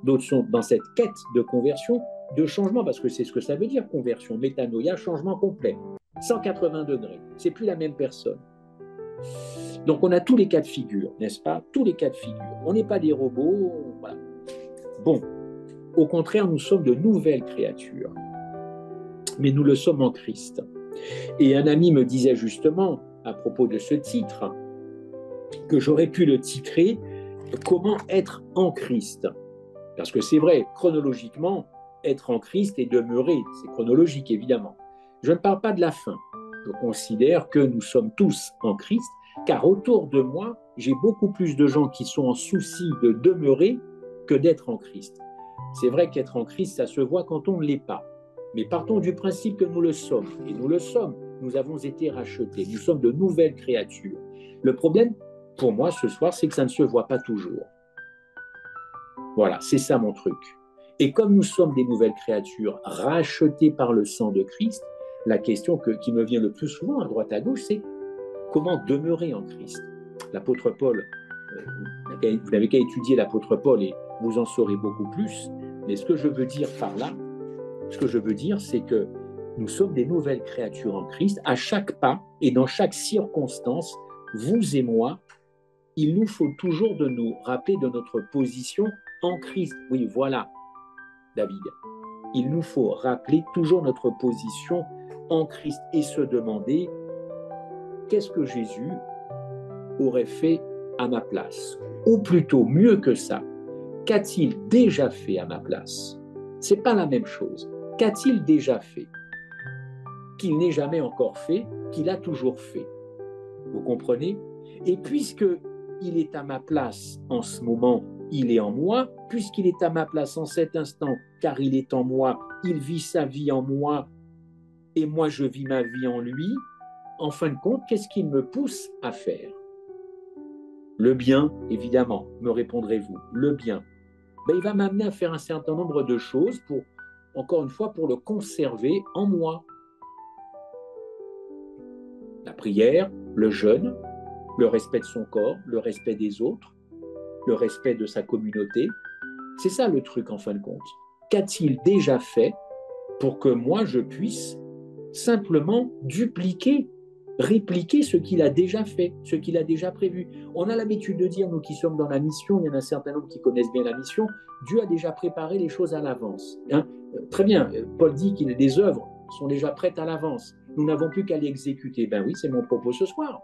D'autres sont dans cette quête de conversion, de changement, parce que c'est ce que ça veut dire, conversion, métanoïa, changement complet. 180 degrés. C'est plus la même personne. Donc on a tous les cas de figure, n'est-ce pas? Tous les cas de figure. On n'est pas des robots. Voilà. Bon, au contraire, nous sommes de nouvelles créatures. Mais nous le sommes en Christ. Et un ami me disait justement, à propos de ce titre, que j'aurais pu le titrer « Comment être en Christ ?» Parce que c'est vrai, chronologiquement, être en Christ et demeurer, c'est chronologique évidemment. Je ne parle pas de la fin. Je considère que nous sommes tous en Christ, car autour de moi, j'ai beaucoup plus de gens qui sont en souci de demeurer que d'être en Christ. C'est vrai qu'être en Christ, ça se voit quand on ne l'est pas. Mais partons du principe que nous le sommes. Et nous le sommes. Nous avons été rachetés. Nous sommes de nouvelles créatures. Le problème, pour moi, ce soir, c'est que ça ne se voit pas toujours. Voilà, c'est ça mon truc. Et comme nous sommes des nouvelles créatures rachetées par le sang de Christ, la question qui me vient le plus souvent à droite à gauche, c'est comment demeurer en Christ. L'apôtre Paul, vous n'avez qu'à étudier l'apôtre Paul et vous en saurez beaucoup plus. Mais ce que je veux dire par là, c'est que nous sommes des nouvelles créatures en Christ. À chaque pas et dans chaque circonstance, vous et moi, il nous faut toujours de nous rappeler de notre position en Christ. Oui, voilà, David. Il nous faut rappeler toujours notre position en Christ et se demander qu'est-ce que Jésus aurait fait à ma place? Ou plutôt, mieux que ça, qu'a-t-il déjà fait à ma place? Ce n'est pas la même chose. Qu'a-t-il déjà fait? Qu'il n'ait jamais encore fait, qu'il a toujours fait. Vous comprenez? Et puisque il est à ma place en ce moment, il est en moi, puisqu'il est à ma place en cet instant, car il est en moi, il vit sa vie en moi, et moi je vis ma vie en lui, en fin de compte, qu'est-ce qu'il me pousse à faire? Le bien, évidemment, me répondrez-vous, le bien. Ben, il va m'amener à faire un certain nombre de choses pour, encore une fois, pour le conserver en moi. La prière, le jeûne, le respect de son corps, le respect des autres, le respect de sa communauté. C'est ça le truc en fin de compte. Qu'a-t-il déjà fait pour que moi je puisse simplement dupliquer, répliquer ce qu'il a déjà fait, ce qu'il a déjà prévu? On a l'habitude de dire, nous qui sommes dans la mission, il y en a un certain nombre qui connaissent bien la mission, Dieu a déjà préparé les choses à l'avance. Hein? Très bien, Paul dit que les œuvres sont déjà prêtes à l'avance. nous n'avons plus qu'à l'exécuter. Ben oui, c'est mon propos ce soir.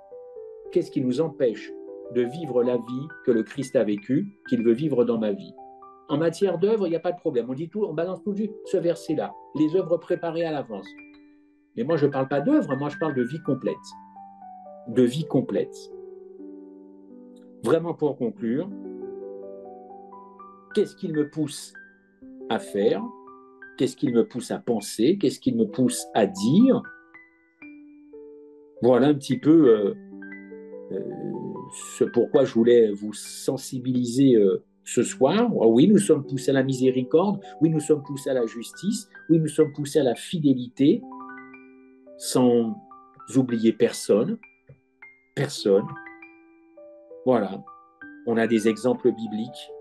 Qu'est-ce qui nous empêche de vivre la vie que le Christ a vécue, qu'il veut vivre dans ma vie? En matière d'œuvre, il n'y a pas de problème. On dit tout, on balance tout juste ce verset-là, les œuvres préparées à l'avance. Mais moi, je ne parle pas d'œuvre, moi, je parle de vie complète. De vie complète. Vraiment, pour conclure, qu'est-ce qu'il me pousse à faire? Qu'est-ce qu'il me pousse à penser? Qu'est-ce qu'il me pousse à dire? Voilà un petit peu ce pourquoi je voulais vous sensibiliser ce soir. Oui, nous sommes poussés à la miséricorde. Oui, nous sommes poussés à la justice. Oui, nous sommes poussés à la fidélité, sans oublier personne. Personne. Voilà. On a des exemples bibliques.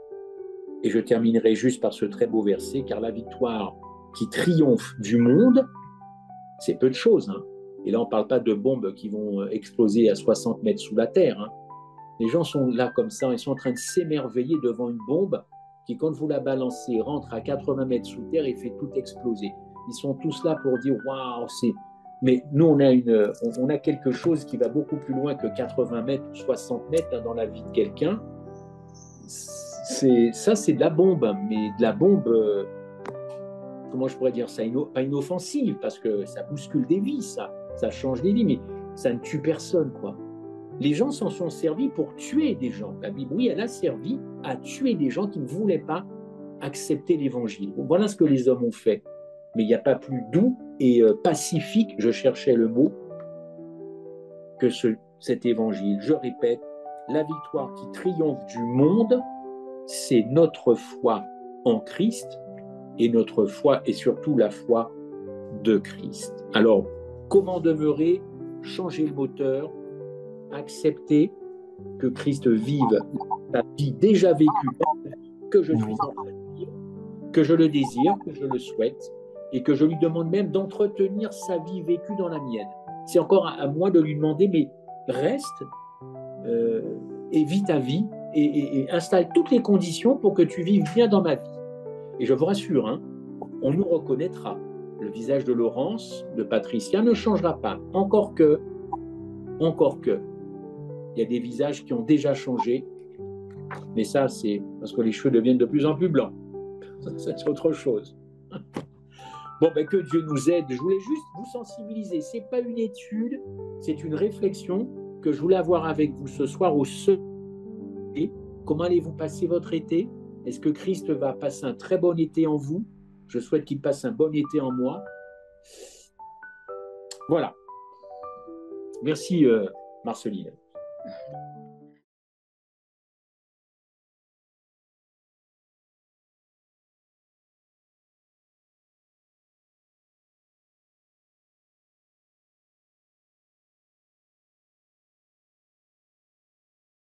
Et je terminerai juste par ce très beau verset, car la victoire qui triomphe du monde, c'est peu de choses. Hein. Et là, on ne parle pas de bombes qui vont exploser à 60 mètres sous la terre. Hein. Les gens sont là comme ça, ils sont en train de s'émerveiller devant une bombe qui, quand vous la balancez, rentre à 80 mètres sous terre et fait tout exploser. Ils sont tous là pour dire « Waouh, c'est… » Mais nous, on a quelque chose qui va beaucoup plus loin que 80 mètres ou 60 mètres hein, dans la vie de quelqu'un. Ça, c'est de la bombe, mais de la bombe, comment je pourrais dire ça, pas inoffensive, parce que ça bouscule des vies, ça change des vies, mais ça ne tue personne, quoi. Les gens s'en sont servis pour tuer des gens. La Bible, oui, elle a servi à tuer des gens qui ne voulaient pas accepter l'évangile. Voilà ce que les hommes ont fait. Mais il n'y a pas plus doux et pacifique, je cherchais le mot, que cet évangile. Je répète, la victoire qui triomphe du monde, c'est notre foi en Christ et notre foi et surtout la foi de Christ. Alors, comment demeurer? Changer le moteur, accepter que Christ vive la vie déjà vécue, que je suis en train de vivre, que je le désire, que je le souhaite, et que je lui demande même d'entretenir sa vie vécue dans la mienne. C'est encore à moi de lui demander, mais reste et vis ta vie et installe toutes les conditions pour que tu vives bien dans ma vie. Et je vous rassure, hein, on nous reconnaîtra. Le visage de Laurence, de Patricia ne changera pas. Encore que, il y a des visages qui ont déjà changé, mais ça, c'est parce que les cheveux deviennent de plus en plus blancs. C'est autre chose. Bon, ben, que Dieu nous aide. Je voulais juste vous sensibiliser. Ce n'est pas une étude, c'est une réflexion que je voulais avoir avec vous ce soir au seul. Comment allez-vous passer votre été? Est-ce que Christ va passer un très bon été en vous? Je souhaite qu'il passe un bon été en moi. Voilà. Merci, Marceline.